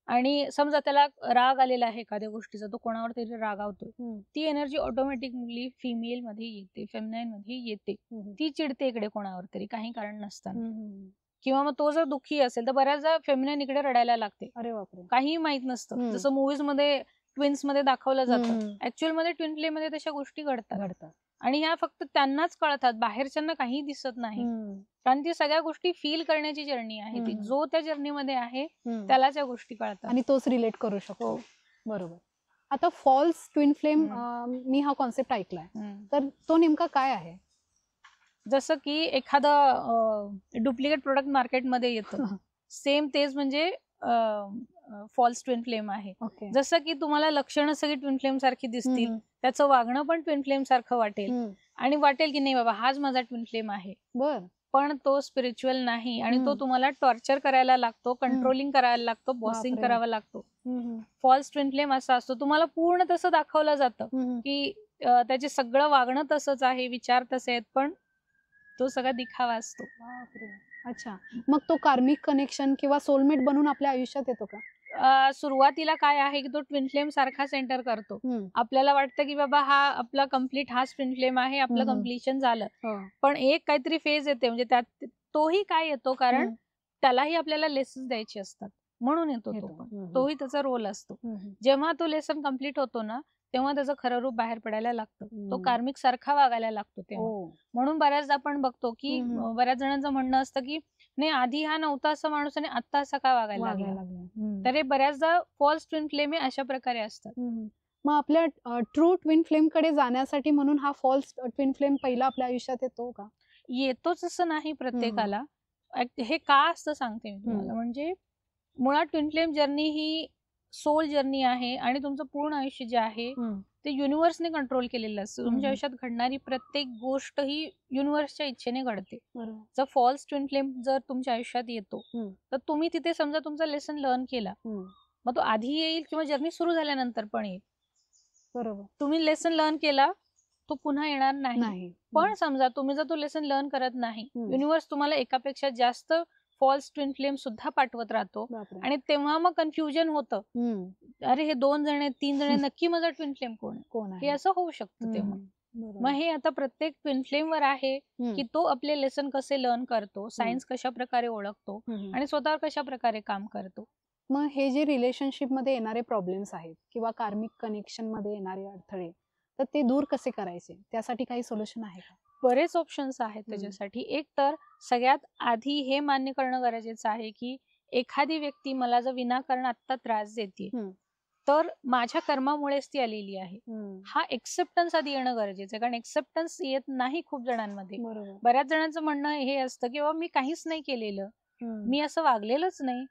आणि समजा त्याला राग आलेला आहे एखाद्या गोष्टीचा, तो कोणावर तरी रागावतोय, ती एनर्जी ऑटोमॅटिकली फिमेल मध्ये येते, फेमिनाईन मध्ये येते. ती चिडते इकडे कोणावर तरी काही कारण नसताना. किंवा मग तो जर दुःखी असेल तर बऱ्याचदा फेमिनाईन इकडे रडायला लागते. अरे बापरे. काही माहित नसतं. जसं मूवीज मध्ये ट्विन्स मध्ये दाखवलं जातं, ऍक्च्युअल मध्ये ट्विन फ्लेम मध्ये तशा गोष्टी घडतात. आणि ह्या फक्त त्यांनाच कळतात, बाहेरच्यांना काही दिसत नाही. कारण ती सगळ्या गोष्टी फील करण्याची जर्नी आहे. ती जो त्या जर्नीमध्ये आहे त्यालाच या गोष्टी कळतात आणि तोच रिलेट करू शकतो. बरोबर. आता फॉल्स ट्विन फ्लेम, मी हा कॉन्सेप्ट ऐकलाय, तर तो नेमका काय आहे? जसं की एखादं डुप्लिकेट प्रोडक्ट मार्केटमध्ये येतं, सेम तेच म्हणजे फॉल्स ट्विन फ्लेम आहे. जसं की तुम्हाला लक्षणं सगळी ट्विन फ्लेम सारखी दिसतील, त्याचं वागणं पण ट्विन फ्लेम सारखं वाटेल आणि वाटेल की नाही बाबा हाच माझा ट्विन फ्लेम आहे, पण तो स्पिरिच्युअल नाही आणि तो तुम्हाला टॉर्चर करायला लागतो, कंट्रोलिंग करायला लागतो, बॉसिंग करावा लागतो. फॉल्स ट्विन फ्लेम असा असतो, तुम्हाला पूर्ण तसं दाखवलं जातं की त्याचे सगळं वागणं तसंच आहे, विचार तसे आहेत, पण तो सगळा दिखावा असतो. अच्छा, मग तो कार्मिक कनेक्शन किंवा सोलमेट बनून आपल्या आयुष्यात येतो का? सुरुवातीला काय आहे की तो ट्विन फ्लेम सारखा सेंटर करतो. आपल्याला वाटतं की बाबा हा आपला कम्प्लीट हाच ट्विन फ्लेम आहे, आपलं हम्म. कम्प्लिशन झालं. हो. पण एक काहीतरी फेज येते म्हणजे त्यात तोही काय येतो कारण त्यालाही आपल्याला लेसन्स द्यायचे असतात म्हणून येतो तो पण. तोही त्याचा रोल असतो. जेव्हा तो लेसन कम्प्लीट होतो ना तेव्हा त्याचं खरं रूप बाहेर पडायला लागतं. तो कार्मिक सारखा वागायला लागतो तेव्हा. म्हणून बऱ्याचदा आपण बघतो की बऱ्याच जणांचं म्हणणं असतं की नाही आधी हा नव्हता असा माणूस आणि आता असा का वागायला लागला. तर हे बऱ्याचदा फॉल्स ट्विन फ्लेम हे अशा प्रकारे असतात. मग आपल्या ट्रू ट्विन फ्लेम कडे जाण्यासाठी म्हणून हा फॉल्स ट्विन फ्लेम पहिला आपल्या आयुष्यात येतो का? येतोच असं नाही प्रत्येकाला. हे का असतं सांगते मी तुम्हाला. म्हणजे मुळात ट्विन फ्लेम जर्नी ही सोल जर्नी आहे आणि तुमचं पूर्ण आयुष्य जे आहे ते युनिव्हर्सने कंट्रोल केलेलं असतं. तुमच्या आयुष्यात घडणारी प्रत्येक गोष्ट ही युनिव्हर्सच्या इच्छेने घडते. जर फॉल्स ट्विन फ्लेम जर तुमच्या आयुष्यात येतो तर तुम्ही तिथे समजा तुमचा लेसन लर्न केला मग तो आधी येईल किंवा जर्नी सुरू झाल्यानंतर पण येईल. बरोबर. तुम्ही लेसन लर्न केला तो पुन्हा येणार नाही. पण समजा तुम्ही जर तो लेसन लर्न करत नाही युनिव्हर्स तुम्हाला एकापेक्षा जास्त फॉल्स ट्विन फ्लेम सुद्धा पाठवत राहतो आणि तेव्हा मग कन्फ्युजन होतं. अरे हे 2 जण आहेत 3 जण आहेत नक्की माझा ट्विन फ्लेम कोण आहे हे असं होऊ शकतं तेव्हा. मग हे आता प्रत्येक ट्विन फ्लेम वर आहे की तो आपले लेसन कसे लर्न करतो, सायन्स कशा प्रकारे ओळखतो आणि स्वतःवर कशा प्रकारे काम करतो. मग हे जे रिलेशनशिप मध्ये येणारे प्रॉब्लेम्स आहेत किंवा कार्मिक कनेक्शन मध्ये येणारे अडथळे तर ते दूर कसे करायचे त्यासाठी काही सोल्युशन आहे का? बरेच ऑप्शन्स आहेत त्याच्यासाठी. एक तर सगळ्यात आधी हे मान्य करणं गरजेचं आहे की एखादी व्यक्ती मला जर विनाकारण आत्ता त्रास देते तर माझ्या कर्मामुळेच ती आलेली आहे. हा एक्सेप्टन्स आधी येणं गरजेचं आहे कारण एक्सेप्टन्स येत नाही खूप जणांमध्ये. बऱ्याच जणांचं म्हणणं हे असतं की बाबा मी काहीच नाही केलेलं, मी असं वागलेलंच नाही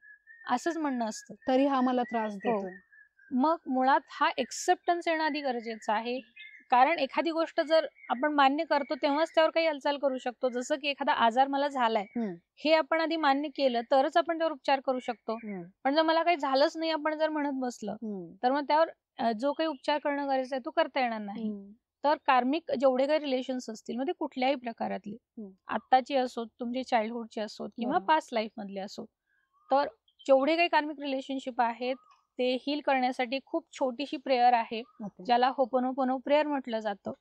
असंच म्हणणं असतं, तरी हा मला त्रास देतो. मग मुळात हा एक्सेप्टन्स येणं आधी गरजेचं आहे. कारण एखादी गोष्ट जर आपण मान्य करतो तेव्हाच त्यावर काही हालचाल करू शकतो. जसं की एखादा आजार मला झालाय हे आपण आधी मान्य केलं तरच आपण त्यावर उपचार करू शकतो. पण जर मला काही झालंच नाही आपण जर म्हणत बसलं तर मग त्यावर जो काही उपचार करणं गरजेचं आहे तो करता येणार नाही. तर कार्मिक जेवढे काही रिलेशन्स असतील म्हणजे कुठल्याही प्रकारातले, आत्ताची असोत, तुमचे चाइल्डहुडचे असोत किंवा पास्ट लाईफ मधले असोत, तर जेवढे काही कार्मिक रिलेशनशिप आहेत ते हील करण्यासाठी खूप छोटीशी प्रेयर आहे ज्याला होपोनोपोनो प्रेयर म्हटलं जातं.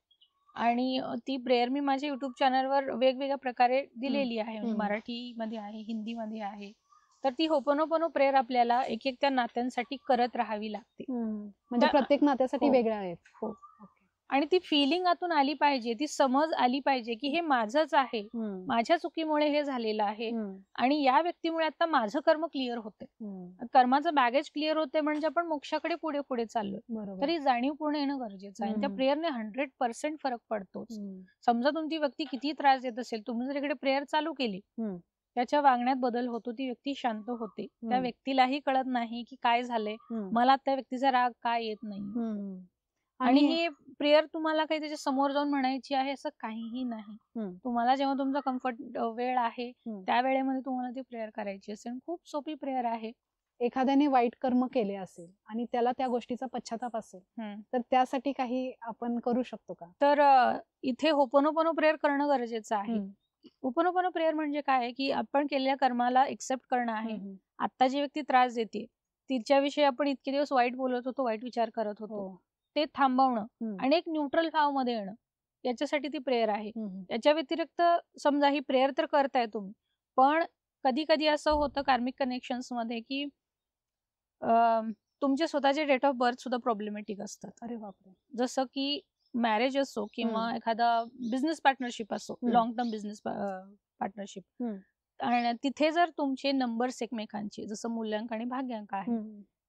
आणि ती प्रेयर मी माझ्या युट्यूब चॅनलवर वेगवेगळ्या प्रकारे दिलेली आहे. म्हणजे मराठीमध्ये आहे, हिंदीमध्ये आहे. तर ती होपोनोपोनो प्रेयर आपल्याला एक एक त्या नात्यांसाठी करत राहावी लागते. म्हणजे प्रत्येक नात्यासाठी वेगळ्या आहेत. हो. आणि ती फिलिंग आतून आली पाहिजे, ती समज आली पाहिजे की हे माझंच आहे, माझ्या चुकीमुळे हे झालेलं आहे आणि या व्यक्तीमुळे आता माझं कर्म क्लिअर होते, कर्माचं बॅगेज क्लिअर होते म्हणजे आपण मोक्षाकडे पुढे पुढे चाललोय. तरी जाणीवपूर्ण येणं गरजेचं आहे. त्या प्रेयरने 100% फरक पडतोच. समजा तुमची व्यक्ती किती त्रास देत असेल, तुम्ही जर इकडे प्रेयर चालू केली त्याच्या वागण्यात बदल होतो, ती व्यक्ती शांत होते. त्या व्यक्तीलाही कळत नाही की काय झालंय, मला त्या व्यक्तीचा राग काय येत नाही. आणि ही प्रेयर तुम्हाला काही त्याच्या समोर जाऊन म्हणायची आहे असं काहीही नाही. तुम्हाला जेव्हा तुमचा कम्फर्ट वेळ आहे त्या वेळेमध्ये तुम्हाला ती प्रेयर करायची असेल. खूप सोपी प्रेयर आहे. एखाद्याने वाईट कर्म केले असेल आणि त्याला त्या गोष्टीचा पश्चाताप असेल तर त्यासाठी काही आपण करू शकतो का? तर इथे होपोनोपोनो प्रेयर करणं गरजेचं आहे. होपोनोपोनो प्रेयर म्हणजे काय की आपण केलेल्या कर्माला एक्सेप्ट करणं आहे. आता जी व्यक्ती त्रास देते तिच्याविषयी आपण इतके दिवस वाईट बोलत होतो, वाईट विचार करत होतो, ते थांबवणं आणि एक न्यूट्रल भाव मध्ये येणं, याच्यासाठी ती प्रेयर आहे. याच्या व्यतिरिक्त समजा ही प्रेयर तर करताय तुम्ही, पण कधी कधी असं होतं कार्मिक कनेक्शन्स मध्ये की तुमचे स्वतःचे डेट ऑफ बर्थ सुद्धा प्रॉब्लेमॅटिक असतात. अरे बापरे. जसं की मॅरेज असो किंवा एखादा बिझनेस पार्टनरशिप असो, लॉंग टर्म बिझनेस पार्टनरशिप, आणि तिथे जर तुमचे नंबर्स एकमेकांचे जसं मूल्यांक आणि भाग्यांक आहे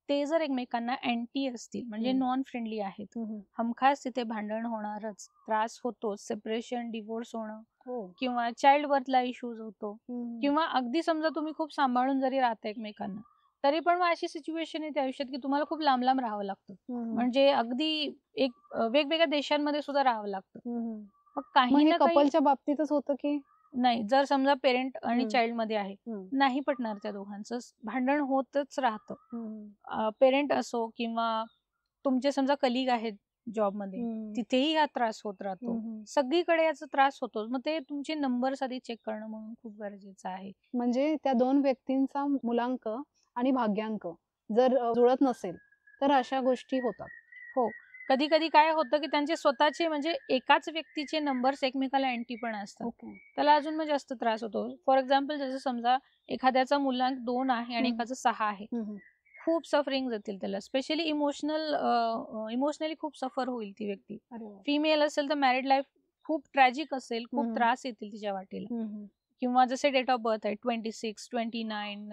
ते जर एकमेकांना अँटी असतील म्हणजे नॉन फ्रेंडली आहेत, हमखास तिथे भांडण होणारच, त्रास होतो, सेपरेशन, डिवोर्स होणं किंवा चाइल्ड बर्थला इश्यूज होतो, किंवा अगदी समजा तुम्ही खूप सांभाळून जरी राहता एकमेकांना तरी पण मग अशी सिच्युएशन येते आयुष्यात की तुम्हाला खूप लांब लांब राहावं लागतं. म्हणजे अगदी एक वेगवेगळ्या देशांमध्ये सुद्धा राहावं लागतं. मग काही ना काही कपलच्या बाबतीतच होतं की नाही, जर समजा पेरेंट आणि चाइल्ड मध्ये आहे, नाही पटणार त्या दोघांचं, भांडण होतच राहतं. पेरेंट असो किंवा तुमचे समजा कलिग आहेत जॉब मध्ये, तिथेही हा त्रास होत राहतो, सगळीकडे याचा त्रास होतो. मग ते तुमचे नंबर्स आधी चेक करणं म्हणून खूप गरजेचं आहे. म्हणजे त्या दोन व्यक्तींचा मूलांक आणि भाग्यांक जर जुळत नसेल तर अशा गोष्टी होतात. हो, कधी कधी काय होतं की त्यांचे स्वतःचे म्हणजे एकाच व्यक्तीचे नंबर्स एकमेकाला अँटी पण असतात. ओके. त्याला अजून मग जास्त त्रास होतो. फॉर एक्झाम्पल जसं समजा एखाद्याचा मुलांक 2 आहे आणि हम्म. एकाचा 6 आहे. हम्म. खूप सफरिंग जातील त्याला, स्पेशली इमोशनली खूप सफर होईल ती व्यक्ती. अरे वा. फिमेल असेल तर मॅरिड लाईफ खूप ट्रॅजिक असेल, खूप हम्म. त्रास येतील तिच्या वाटेला. हम्म. किंवा जसे डेट ऑफ बर्थ आहे 26, 29,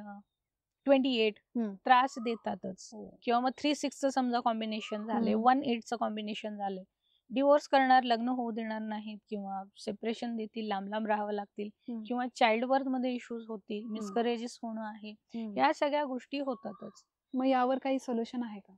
28 हम्म. त्रास देतातच. हो. किंवा मग 3-6चं समजा कॉम्बिनेशन झाले, हम्म. 1-8चं कॉम्बिनेशन झाले, डिवोर्स करणार, लग्न होऊ देणार नाहीत किंवा सेपरेशन देतील, लांब लांब राहावं लागतील, हम्म. किंवा चाइल्ड बर्थ मध्ये इश्यूज होतील, मिसकरेजेस होणं आहे, हम्म. या सगळ्या गोष्टी होतातच. मग यावर काही सोल्युशन आहे का?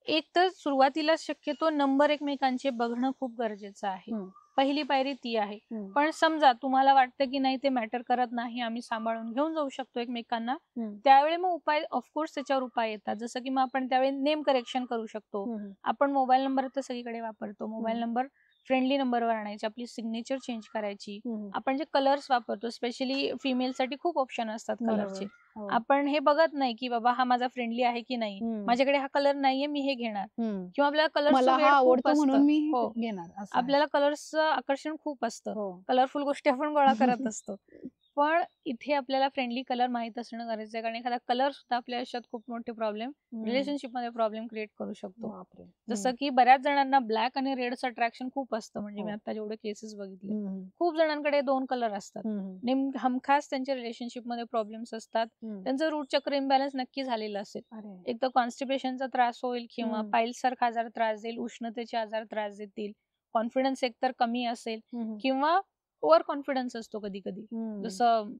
एक तर सुरुवातीला शक्यतो नंबर एकमेकांचे बघणं खूप गरजेचं आहे. हम्म. पहिली पायरी ती आहे. हम्म. पण समजा तुम्हाला वाटतं की नाही ते मॅटर करत नाही, आम्ही सांभाळून घेऊन जाऊ शकतो एकमेकांना, हम्म. त्यावेळी मग उपाय, ऑफकोर्स त्याच्यावर उपाय येतात. जसं की मग आपण त्यावेळी नेम करेक्शन करू शकतो. हम्म. आपण मोबाईल नंबर तर सगळीकडे वापरतो, मोबाईल हम्म. नंबर फ्रेंडली नंबरवर आणायची, आपली सिग्नेचर चेंज करायची. हम्म. आपण जे कलर्स वापरतो, स्पेशली फिमेल साठी खूप ऑप्शन असतात बरोबर. कलरचे. हो. आपण हे बघत नाही की बाबा हा माझा फ्रेंडली आहे की नाही, हम्म. माझ्याकडे हा कलर नाहीये, मी हे घेणार. हम्म. किंवा आपल्याला मला कलर्सचं हा वेड खूप आवडतो म्हणून असतं. मी हो, घेणार असं आहे. आपल्याला कलर्सचं आकर्षण खूप असतं. हो. कलरफुल गोष्टी आपण गोळा करत असतो. पण इथे आपल्याला फ्रेंडली कलर माहित असणं गरजेचं आहे, कारण एखादा कलर सुद्धा आपल्या आयुष्यात खूप मोठे प्रॉब्लेम, हम्म. रिलेशनशिप मध्ये प्रॉब्लेम क्रिएट करू शकतो. बापरे. जसं की बऱ्याच जणांना ब्लॅक आणि रेडचं अट्रॅक्शन खूप असतं. म्हणजे मी हो. आता जेवढे केसेस बघितले, हम्म. खूप जणांकडे 2 कलर असतात. हम्म. हमखास त्यांच्या रिलेशनशिप मध्ये प्रॉब्लेम्स असतात. हम्म. त्यांचं रूट चक्र इम्बॅलन्स नक्की झालेलं असेल. अरे. एक तर कॉन्स्टिपेशनचा त्रास होईल, किंवा हम्म. पाईल्स सारखा आजार त्रास देईल, उष्णतेचे आजार त्रास देतील, कॉन्फिडन्स एकतर कमी असेल, हम्म. किंवा ओव्हर कॉन्फिडन्स असतो कधी कधी, हम्म. जसं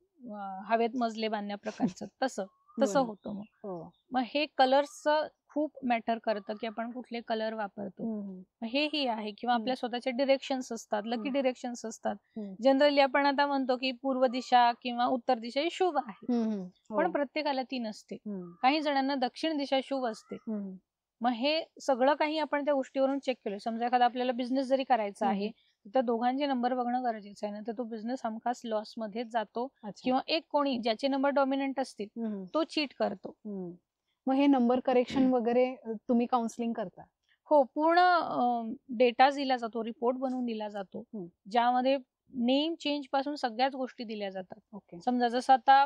हवेत मजले बांधण्या प्रकारचं तसं तसं बरं. होतं. हो. मग हे कलर्सचं खूप मॅटर करतं की आपण कुठले कलर वापरतो. हम्म. हेही आहे. किंवा आपल्या स्वतःचे डिरेक्शन्स असतात, लकी हम्म. डिरेक्शन्स असतात. हम्म. जनरली आपण आता म्हणतो की पूर्व दिशा किंवा उत्तर दिशा ही शुभ आहे, हम्म. हो. पण प्रत्येकाला ती नसते. हम्म. काही जणांना दक्षिण दिशा शुभ असते. हम्म. मग हे सगळं काही आपण त्या गोष्टीवरून चेक केलं. समजा एखादा आपल्याला बिझनेस जरी करायचा आहे, तर दोघांचे नंबर बघणं गरजेचं आहे, तर तो बिझनेस हमखास लॉस मध्येच जातो. अच्छा. किंवा एक कोणी ज्याचे नंबर डॉमिनंट असतील हम्म. तो चीट करतो. हम्म. मग हे नंबर करेक्शन वगैरे तुम्ही काउन्सिलिंग करता? हो, पूर्ण डेटा दिला जातो, रिपोर्ट बनवून दिला जातो, ज्यामध्ये नेम चेंज पासून सगळ्याच गोष्टी दिल्या जातात. ओके. समजा जसं आता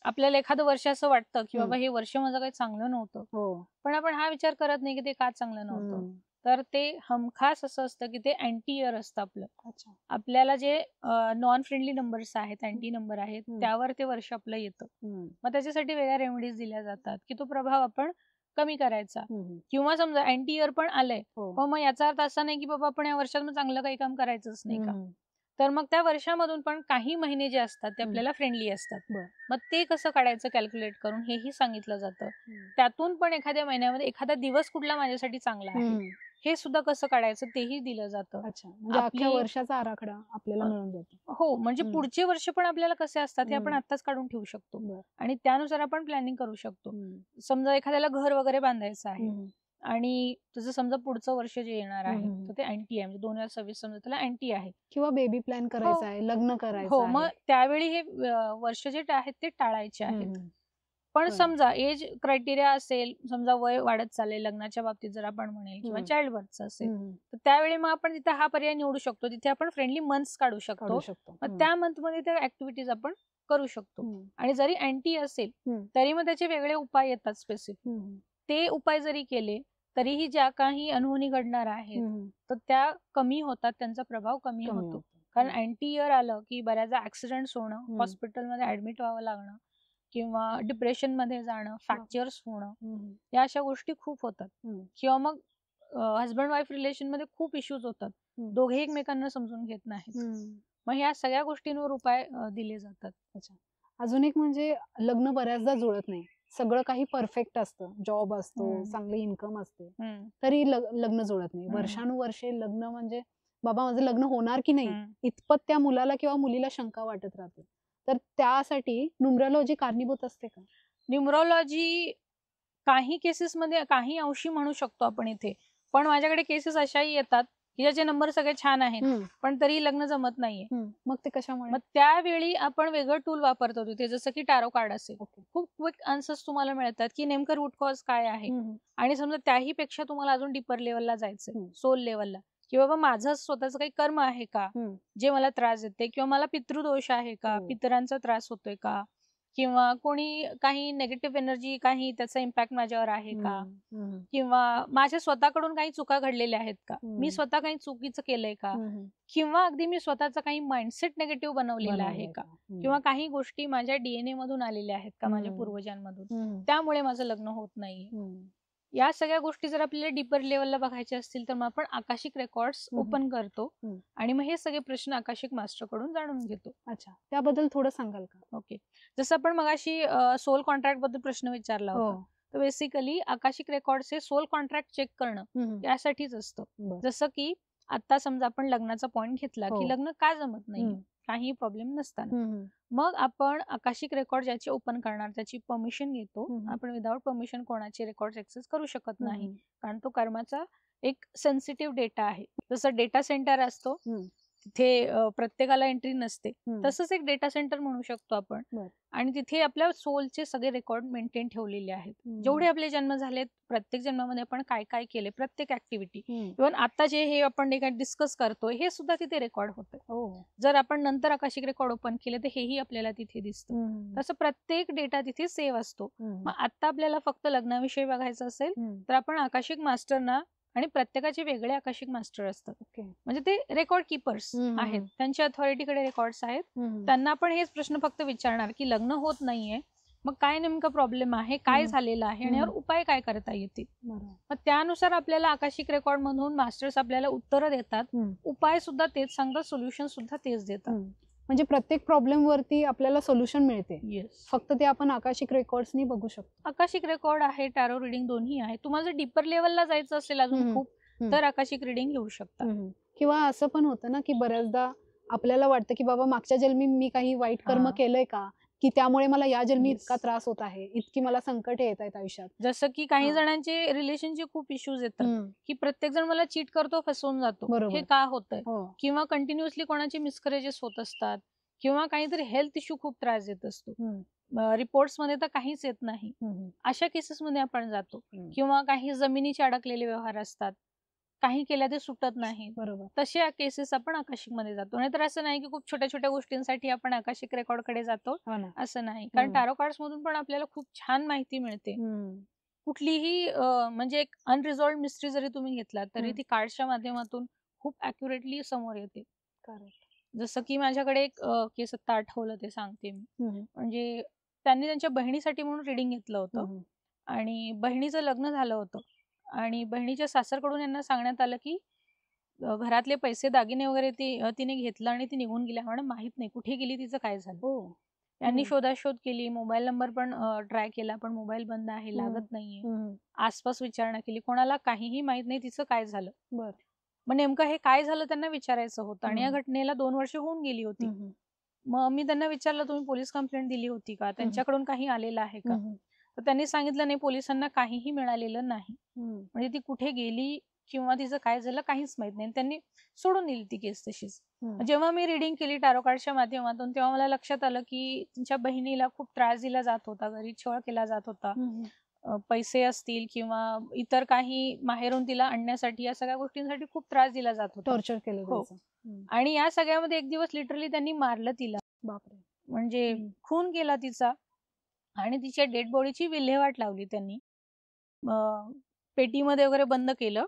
आपल्याला एखादं वर्ष असं वाटतं की बाबा हे वर्ष माझं काही चांगलं नव्हतं, हो. पण आपण हा विचार करत नाही की ते का चांगलं नव्हतं. तर ते हमखास असं असतं की ते अँटी इयर असतं आपलं. अच्छा. आपल्याला जे नॉन फ्रेंडली नंबर्स आहेत, अँटी नंबर आहेत, त्यावर ते वर्ष आपलं येतं. मग त्याच्यासाठी वेगळ्या रेमेडीज दिल्या जातात की तो प्रभाव आपण कमी करायचा. किंवा समजा अँटी इयर पण आलंय, पण मग याचा अर्थ असा नाही की बाबा आपण या वर्षात मग चांगलं काही काम करायचंच नाही का. तर मग त्या वर्षामधून पण काही महिने जे असतात ते आपल्याला फ्रेंडली असतात. मग ते कसं काढायचं कॅल्क्युलेट करून हेही सांगितलं जातं. त्यातून पण एखाद्या महिन्यामध्ये एखादा दिवस कुठला माझ्यासाठी चांगला आहे हे सुद्धा कसं काढायचं तेही दिलं जातं. अच्छा, म्हणजे अख्ख्या वर्षाचा आराखडा आपल्याला मिळून जातो. हो, म्हणजे पुढचे वर्ष पण आपल्याला कसे असतात हे आपण आत्ताच काढून ठेवू शकतो आणि त्यानुसार आपण प्लॅनिंग करू शकतो. समजा एखाद्याला घर वगैरे बांधायचं आहे आणि तसं समजा पुढचं वर्ष जे येणार आहे तर ते अँटी आहे, म्हणजे 2026 समजा त्याला अँटी आहे, किंवा बेबी प्लॅन करायचा आहे, लग्न करायचं हो, आहे, मग त्यावेळी हे वर्ष जे आहेत ते टाळायचे आहेत. पण समजा एज क्रायटेरिया असेल, समजा वय वाढत चालेल लग्नाच्या बाबतीत जर आपण म्हणेल, किंवा चाइल्ड बर्थचं असेल, तर त्यावेळी मग आपण तिथे हा पर्याय निवडू शकतो, तिथे आपण फ्रेंडली मंथ्स काढू शकतो. मग त्या मंथ मध्ये त्या ऍक्टिव्हिटीज आपण करू शकतो. आणि जरी अँटी असेल तरी मग त्याचे वेगळे उपाय येतात स्पेसिफिक. ते उपाय जरी केले तरीही ज्या काही अनहोनी घडणार आहेत तर त्या कमी होतात, त्यांचा प्रभाव कमी होतो. कारण अँटी इयर आलं की बऱ्याचदा ऍक्सिडेंट्स होणं, हॉस्पिटलमध्ये ऍडमिट व्हावं लागणं, किंवा डिप्रेशन मध्ये जाणं, फ्रॅक्चर्स होणं, या अशा गोष्टी खूप होतात. किंवा मग हजबंड वाईफ रिलेशन मध्ये खूप इश्यूज होतात, दोघे एकमेकांना समजून घेत नाहीत. मग ह्या सगळ्या गोष्टींवर उपाय दिले जातात. अच्छा. अजून एक म्हणजे लग्न बऱ्याचदा जुळत नाही, सगळं काही परफेक्ट असतं, जॉब असतो, चांगली इन्कम असते, तरी लग्न जुळत नाही. वर्षानुवर्षे लग्न म्हणजे बाबा माझं लग्न होणार की नाही इतपत त्या मुलाला किंवा मुलीला शंका वाटत राहते. तर त्यासाठी न्यूमरोलॉजी कारणीभूत असते का? न्यूमरोलॉजी काही केसेसमध्ये काही अंशी म्हणू शकतो आपण इथे, पण माझ्याकडे केसेस अशाही येतात की ज्याचे नंबर सगळे छान आहेत पण तरी लग्न जमत नाहीये. मग ते कशामुळे? मग त्यावेळी आपण वेगळं टूल वापरतो तिथे, जसं की टारो कार्ड असेल. ओके. खूप क्विक आन्सर्स तुम्हाला मिळतात की नेमकं रूट कॉज काय आहे. आणि समजा त्याही पेक्षा तुम्हाला अजून डीपर लेवलला जायचंय, सोल लेवलला, की बाबा माझं स्वतःचं काही कर्म आहे का जे मला त्रास देते, किंवा मला पितृदोष आहे का, पितरांचा त्रास होतोय का, किंवा कोणी काही नेगेटिव्ह एनर्जी, काही त्याचा इम्पॅक्ट माझ्यावर आहे का, किंवा माझ्या स्वतःकडून काही चुका घडलेल्या आहेत का, मी स्वतः काही चुकीचं केलंय का, किंवा अगदी मी स्वतःचा काही माइंडसेट नेगेटिव्ह बनवलेला आहे का, किंवा काही गोष्टी माझ्या डीएनए मधून आलेल्या आहेत का, माझ्या पूर्वजांमधून, त्यामुळे माझं लग्न होत नाहीये. या सगळ्या गोष्टी जर आपल्याला डीपर लेवलला बघायच्या असतील तर मग आपण आकाशिक रेकॉर्ड्स ओपन करतो आणि मग हे सगळे प्रश्न आकाशिक मास्टर कडून जाणून घेतो. अच्छा, त्याबद्दल थोडं सांगाल का? ओके, जसं आपण मगाशी सोल कॉन्ट्रॅक्ट बद्दल प्रश्न विचारला होता, तर बेसिकली आकाशिक रेकॉर्ड्स हे सोल कॉन्ट्रॅक्ट चेक करणं यासाठीच असतं. जसं की आता समजा आपण लग्नाचा पॉइंट घेतला की लग्न का जमत नाही, काही प्रॉब्लेम नसताना, मग आपण आकाशिक रेकॉर्ड ज्याचे ओपन करणार त्याची परमिशन घेतो. आपण विदाउट परमिशन कोणाचे रेकॉर्ड ऍक्सेस करू शकत नाही, कारण तो कर्माचा एक सेन्सिटिव्ह डेटा आहे. जसं डेटा सेंटर असतो तिथे प्रत्येकाला एंट्री नसते, तसंच एक डेटा सेंटर म्हणू शकतो आपण. आणि तिथे आपल्या सोलचे सगळे रेकॉर्ड मेंटेन ठेवलेले आहेत. जेवढे आपले जन्म झालेत, प्रत्येक जन्मामध्ये आपण काय काय केले, प्रत्येक ऍक्टिव्हिटी, इव्हन आता जे हे आपण डिस्कस करतोय हे सुद्धा तिथे रेकॉर्ड होतं. जर आपण नंतर आकाशिक रेकॉर्ड ओपन केले तर हेही आपल्याला तिथे दिसतं. तसं प्रत्येक डेटा तिथे सेव्ह असतो. मग आता आपल्याला फक्त लग्नाविषयी बघायचं असेल तर आपण आकाशिक मास्टरना, आणि प्रत्येकाचे वेगळे आकाशिक मास्टर असतात, म्हणजे ते रेकॉर्ड कीपर्स आहेत, त्यांच्या अथॉरिटीकडे रेकॉर्ड्स आहेत. त्यांना आपण हेच प्रश्न फक्त विचारणार की लग्न होत नाहीये, मग काय नेमका प्रॉब्लेम आहे, काय झालेलं आहे, आणि यावर उपाय काय करता येतील. मग त्यानुसार आपल्याला आकाशिक रेकॉर्ड मधून मास्टर्स आपल्याला उत्तरं देतात, उपाय सुद्धा तेच सांगतात, सोल्युशन सुद्धा तेच देतात. म्हणजे प्रत्येक प्रॉब्लेम वरती आपल्याला सोल्युशन मिळते. फक्त ते आपण आकाशिक रेकॉर्ड्सनी बघू शकतो. आकाशिक रेकॉर्ड आहे, टॅरो रिडिंग दोन्ही आहे. तुम्हाला जर डीपर लेवलला जायचं असेल अजून खूप, तर आकाशिक रिडिंग घेऊ शकता. किंवा असं पण होतं ना की बऱ्याचदा आपल्याला वाटतं की बाबा मागच्या जन्मी मी काही वाईट कर्म केलंय का, की त्यामुळे मला या जन्मी इतका त्रास होत आहे, इतकी मला संकटे येत आहेत आयुष्यात. जसं की काही जणांचे रिलेशनचे खूप इश्यूज येतात की प्रत्येक जण मला चीट करतो, फसवून जातो, हे का होतंय, किंवा कंटिन्युअसली कोणाचे मिसकरेजेस होत असतात, किंवा काहीतरी हेल्थ इश्यू खूप त्रास देत असतो, रिपोर्ट्स मध्ये तर काहीच येत नाही, अशा केसेस मध्ये आपण जातो. किंवा काही जमिनीचे अडकलेले व्यवहार असतात, काही केल्या ते सुटत नाही, तशा केसेस आपण आकाशिक मध्ये जातो. नाहीतर असं नाही की खूप छोट्या छोट्या गोष्टींसाठी आपण आकाशिक रेकॉर्ड कडे जातो, असं नाही. कारण टॅरो कार्ड्स मधून पण आपल्याला खूप छान माहिती मिळते. कुठलीही म्हणजे एक अनरिझॉल्व्ड मिस्ट्री जरी तुम्ही घेतला तरी ती कार्ड्सच्या माध्यमातून खूप अॅक्युरेटली समोर येते. जसं की माझ्याकडे एक केस आता आठवलं ते सांगते मी. म्हणजे त्यांनी त्यांच्या बहिणीसाठी म्हणून रिडिंग घेतलं होतं, आणि बहिणीचं लग्न झालं होतं, आणि बहिणीच्या सासरकडून यांना सांगण्यात आलं की घरातले पैसे दागिने वगैरे तिने घेतलं आणि ती निघून गेली. म्हणून माहित नाही कुठे गेली, तिचं काय झालं. त्यांनी शोधाशोध केली, मोबाईल नंबर पण ट्राय केला, पण मोबाईल बंद आहे, लागत नाहीये. आसपास विचारणा केली, कोणाला काहीही माहित नाही तिचं काय झालं. मग नेमकं हे काय झालं त्यांना विचारायचं होतं, आणि या घटनेला 2 वर्ष होऊन गेली होती. मग मी त्यांना विचारलं, तुम्ही पोलीस कंप्लेंट दिली होती का, त्यांच्याकडून काही आलेलं आहे का. तर त्यांनी सांगितलं नाही, पोलिसांना काहीही मिळालेलं नाही. म्हणजे ती कुठे गेली किंवा तिचं काय झालं काहीच माहित नाही, त्यांनी सोडून दिली ती केस तशीच. जेव्हा मी रिडिंग केली टॅरो कार्डच्या माध्यमातून तेव्हा मला लक्षात आलं की तिच्या बहिणीला खूप त्रास दिला जात होता, घरी छळ केला जात होता, पैसे असतील किंवा इतर काही माहेरून तिला आणण्यासाठी, या सगळ्या गोष्टींसाठी खूप त्रास दिला जात होता, टॉर्चर केलं जायचं. आणि या सगळ्यामध्ये एक दिवस लिटरली त्यांनी मारलं तिला. बापरे. म्हणजे खून केला तिचा, आणि तिच्या डेड बॉडीची विल्हेवाट लावली त्यांनी. पेटीमध्ये वगैरे बंद केलं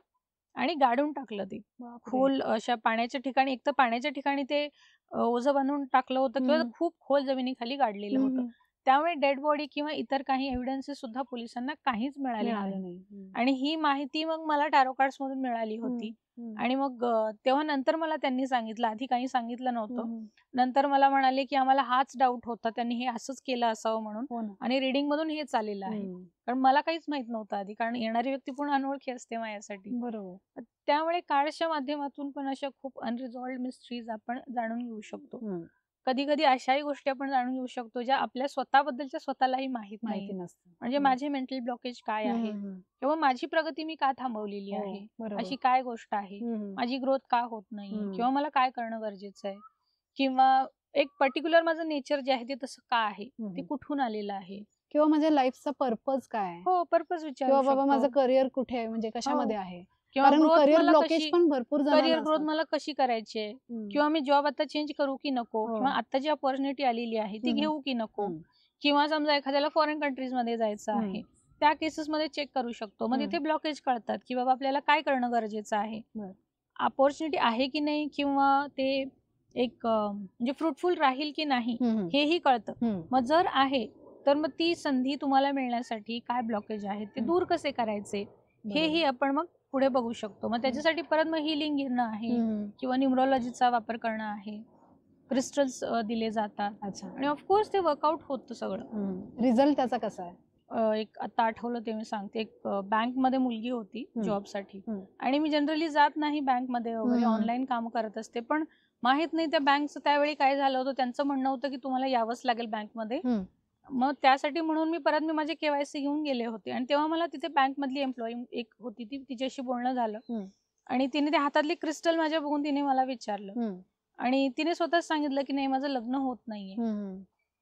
आणि गाडून टाकलं ते खोल अशा पाण्याच्या ठिकाणी. एक तर पाण्याच्या ठिकाणी ते ओझं बांधून टाकलं होतं, किंवा खूप खोल जमिनीखाली गाडलेलं होतं. त्यामुळे डेड बॉडी किंवा इतर काही एव्हिडन्सेस सुद्धा पोलिसांना काहीच मिळाले नाही. आणि ही माहिती मग मला टॅरो कार्ड्स मधून मिळाली होती. आणि मग तेव्हा नंतर मला त्यांनी सांगितलं, आधी काही सांगितलं नव्हतं. नंतर मला म्हणाले की आम्हाला हाच डाऊट होता, त्यांनी हे असंच केलं असावं म्हणून, आणि रिडिंग मधून हेच आलेलं आहे. कारण मला काहीच माहित नव्हतं आधी, कारण येणारी व्यक्ती पण अनोळखी असते माझ्यासाठी. बरोबर. त्यामुळे कार्ड्सच्या माध्यमातून पण अशा खूप अनरिझॉल्व्ड मिस्ट्रीज आपण जाणून घेऊ शकतो. कधी कधी अशाही गोष्टी आपण जाणून घेऊ शकतो ज्या आपल्या स्वतःबद्दलच्या स्वतःलाही माहित माहिती नाही. नसतं. म्हणजे माझे मेंटल ब्लॉकेज काय आहे, किंवा माझी प्रगती मी का थांबवलेली हो, आहे, बरोबर. अशी काय गोष्ट आहे, माझी ग्रोथ का होत नाही, हम्म. किंवा मला काय करणं गरजेचं आहे, किंवा एक पर्टिक्युलर माझं नेचर जे आहे ते तसं का आहे, ते कुठून आलेलं आहे. किंवा माझ्या लाईफचा पर्पज काय आहे, हो, पर्पज विचारू किंवा बाबा शकतो. माझं करिअर कुठे आहे, म्हणजे कशामध्ये आहे. किंवा कारण ग्रोथ करिअर मला ब्लॉकेज कशी, पण भरपूर करिअर जणांना ग्रोथ असतात. मला कशी करायची आहे, हम्म. किंवा मी जॉब आता चेंज करू की नको, हो. किंवा आता जी अपॉर्च्युनिटी आलेली आहे ती हम्म. घेऊ की नको, हम्म. किंवा समजा एखाद्याला फॉरेन कंट्रीज मध्ये जायचं हम्म. आहे, त्या केसेस मध्ये चेक करू शकतो. मग हम्म. तिथे ब्लॉकेज कळतात की बाबा आपल्याला काय करणं गरजेचं आहे, बरं. अपॉर्च्युनिटी आहे की नाही, किंवा ते एक म्हणजे फ्रुटफुल राहील की नाही हेही कळतं. मग जर आहे तर मग ती संधी तुम्हाला मिळण्यासाठी काय ब्लॉकेज आहे ते दूर कसे करायचे हेही आपण मग पुढे बघू शकतो. मग त्याच्यासाठी परत मग हिलिंग घेणं आहे, किंवा न्यूमरोलॉजीचा वापर करणं आहे, क्रिस्टल्स दिले जातात. अच्छा. आणि ऑफकोर्स ते वर्कआउट होतं सगळं. रिझल्ट त्याचा कसा आहे? एक आता आठवलं ते मी सांगते. एक बँक मध्ये मुलगी होती जॉबसाठी, हम्म. आणि मी जनरली जात नाही बँक मध्ये वगैरे, ऑनलाईन काम करत असते. पण माहित नाही त्या बँकचं त्यावेळी काय झालं होतं, त्यांचं म्हणणं होतं की तुम्हाला यावंच लागेल बँकमध्ये. मग त्यासाठी म्हणून मी माझे केवायसी घेऊन गेले होते, आणि तेव्हा मला तिथे बँक मधली एम्प्लॉई एक होती, तिच्याशी बोलणं झालं, आणि तिने त्या हातातली क्रिस्टल माझ्या बघून तिने मला विचारलं, आणि तिने स्वतःच सांगितलं की नाही माझं लग्न होत नाहीये.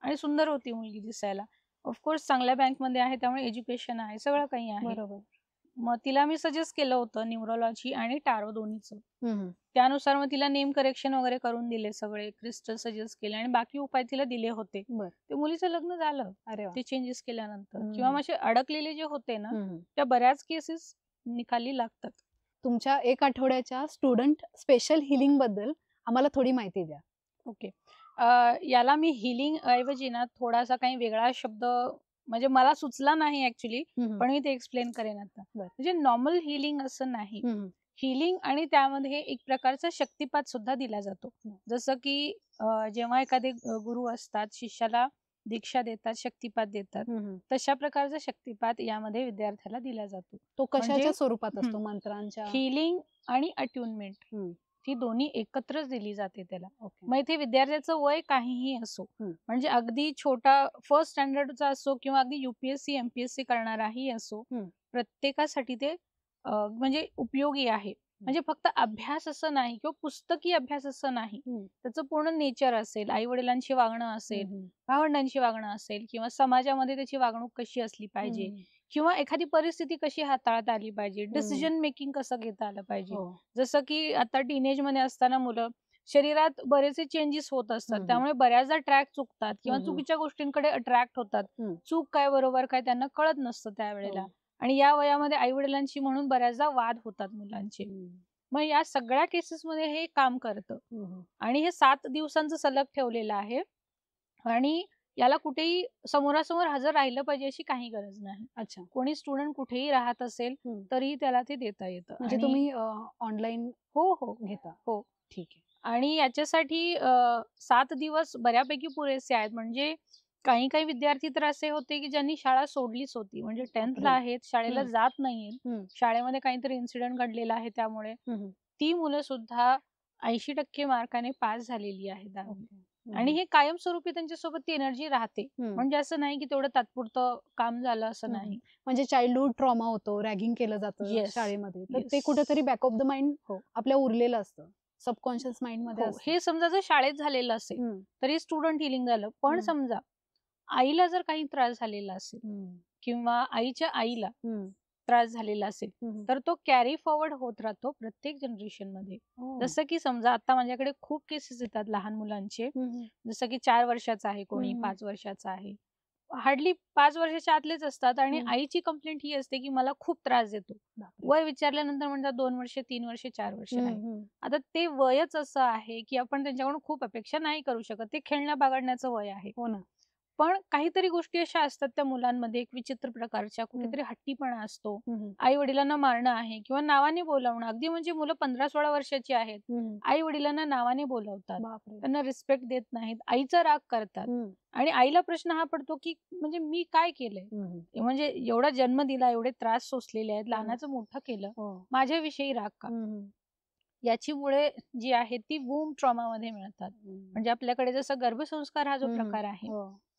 आणि सुंदर होती मुलगी दिसायला, ऑफकोर्स चांगल्या बँक मध्ये आहे, त्यामुळे एज्युकेशन आहे, सगळं काही आहे. बरोबर. मग तिला मी सजेस्ट केलं होतं न्यूमरोलॉजी आणि टारो दोन्हीचं. त्यानुसार मग तिला नेम करेक्शन वगैरे करून दिले, सगळे क्रिस्टल सजेस्ट केले, आणि बाकी उपाय तिला दिले होते. ते मुलीचं लग्न झालं ते चेंजेस केल्यानंतर. किंवा मग असे अडकलेले जे होते ना, त्या बऱ्याच केसेस निकाली लागतात. तुमच्या 1 आठवड्याच्या स्टुडंट स्पेशल हिलिंग बद्दल आम्हाला थोडी माहिती द्या. ओके. याला मी हिलिंग ऐवजी ना थोडासा काही वेगळा शब्द म्हणजे मला सुचला नाही ऍक्च्युली, पण मी ते एक्सप्लेन करेन आता. म्हणजे नॉर्मल हिलिंग असं नाही. हिलिंग आणि त्यामध्ये एक प्रकारचा शक्तिपात सुद्धा दिला जातो. जसं की जेव्हा एखादे गुरु असतात, शिष्याला दीक्षा देतात, शक्तिपात देतात, तशा प्रकारचा शक्तिपात यामध्ये विद्यार्थ्याला दिला जातो. तो कशाच्या स्वरूपात असतो? मंत्रांच्या? हिलिंग आणि अट्युनमेंट ती दोन्ही एकत्रच दिली जाते त्याला. मग इथे विद्यार्थ्याचं वय काहीही असो, म्हणजे अगदी छोटा फर्स्ट स्टँडर्डचा असो, किंवा अगदी UPSC MPSC करणाराही असो, प्रत्येकासाठी ते म्हणजे उपयोगी आहे. म्हणजे फक्त अभ्यास असं नाही, किंवा पुस्तकी अभ्यास असं नाही, त्याचं पूर्ण नेचर असेल, आई वडिलांची वागणं असेल, भावंडांची वागणं असेल, किंवा समाजामध्ये त्याची वागणूक कशी असली पाहिजे, किंवा एखादी परिस्थिती कशी हाताळता आली पाहिजे, डिसिजन मेकिंग कसं घेता आलं पाहिजे. जसं की आता टीनेज मध्ये असताना मुलं शरीरात बरेचसे चेंजेस होत असतात, त्यामुळे बऱ्याचदा ट्रॅक चुकतात, किंवा चुकीच्या गोष्टींकडे अट्रॅक्ट होतात. चूक काय बरोबर काय त्यांना कळत नसतं त्यावेळेला. आणि या वयामध्ये आई वडिलांशी म्हणून बऱ्याचदा वाद होतात मुलांचे. मग या सगळ्या केसेस मध्ये हे काम करतं, आणि हे 7 दिवसांचं सलग ठेवलेलं आहे, आणि याला कुठेही समोरासमोर हजर राहिलं पाहिजे अशी काही गरज नाही. अच्छा. कोणी स्टुडंट कुठेही राहत असेल तरी त्याला ते देता येतं. म्हणजे तुम्ही ऑनलाईन हो घेता? हो, ठीक आहे. आणि याच्यासाठी 7 दिवस बऱ्यापैकी पुरेसे आहेत. म्हणजे काही काही विद्यार्थी तर असे होते की ज्यांनी शाळा सोडलीच होती, म्हणजे 10th आहेत, शाळेला जात नाहीये, शाळेमध्ये काहीतरी इन्सिडेंट घडलेला आहे, त्यामुळे ती मुलं सुद्धा 80% मार्काने पास झालेली आहेत. आणि हे कायमस्वरूपी त्यांच्यासोबत ती एनर्जी राहते. म्हणजे असं नाही की तेवढं तात्पुरतं काम झालं असं नाही. म्हणजे चाइल्डहुड ट्रॉमा होतो, रॅगिंग केलं जातं शाळेमध्ये, तर ते कुठेतरी बॅक ऑफ द माइंड आपल्या उरलेलं असतं, सबकॉन्शियस माइंड मध्ये. हे समजा जर शाळेत झालेलं असेल तरी स्टुडंट हिलिंग झालं. पण समजा आईला जर काही त्रास झालेला असेल, किंवा आईच्या आईला त्रास झालेला असेल, तर तो कॅरी फॉरवर्ड होत राहतो प्रत्येक जनरेशन मध्ये. जसं की समजा आता माझ्याकडे खूप केसेस येतात लहान मुलांचे, जसं की 4 वर्षाचा आहे, कोणी 5 वर्षाचा आहे, हार्डली 5 वर्षाच्या आतलेच असतात, आणि आईची कंप्लेंट ही असते की मला खूप त्रास देतो. वय विचारल्यानंतर म्हणतात 2 वर्ष, 3 वर्ष, 4 वर्ष आहे. आता ते वयच असं आहे की आपण त्यांच्याकडून खूप अपेक्षा नाही करू शकत, ते खेळण्या बागडण्याचं वय आहे. हो ना. पण काहीतरी गोष्टी अशा असतात त्या मुलांमध्ये, एक विचित्र प्रकारच्या, कुठेतरी हट्टीपणा असतो, आई वडिलांना मारणं आहे, किंवा नावाने बोलावणं. अगदी म्हणजे मुलं 15-16 वर्षाची आहेत, आई वडिलांना नावाने बोलावतात, त्यांना रिस्पेक्ट देत नाहीत, आईचा राग करतात, आणि आईला प्रश्न हा पडतो की म्हणजे मी काय केलंय, म्हणजे एवढा जन्म दिला, एवढे त्रास सोसलेले आहेत, लहानाचं मोठं केलं, माझ्याविषयी राग का. याची मुळे जी आहेत ती वूम ट्रॉमा मध्ये मिळतात. म्हणजे आपल्याकडे जसं गर्भसंस्कार हा जो प्रकार आहे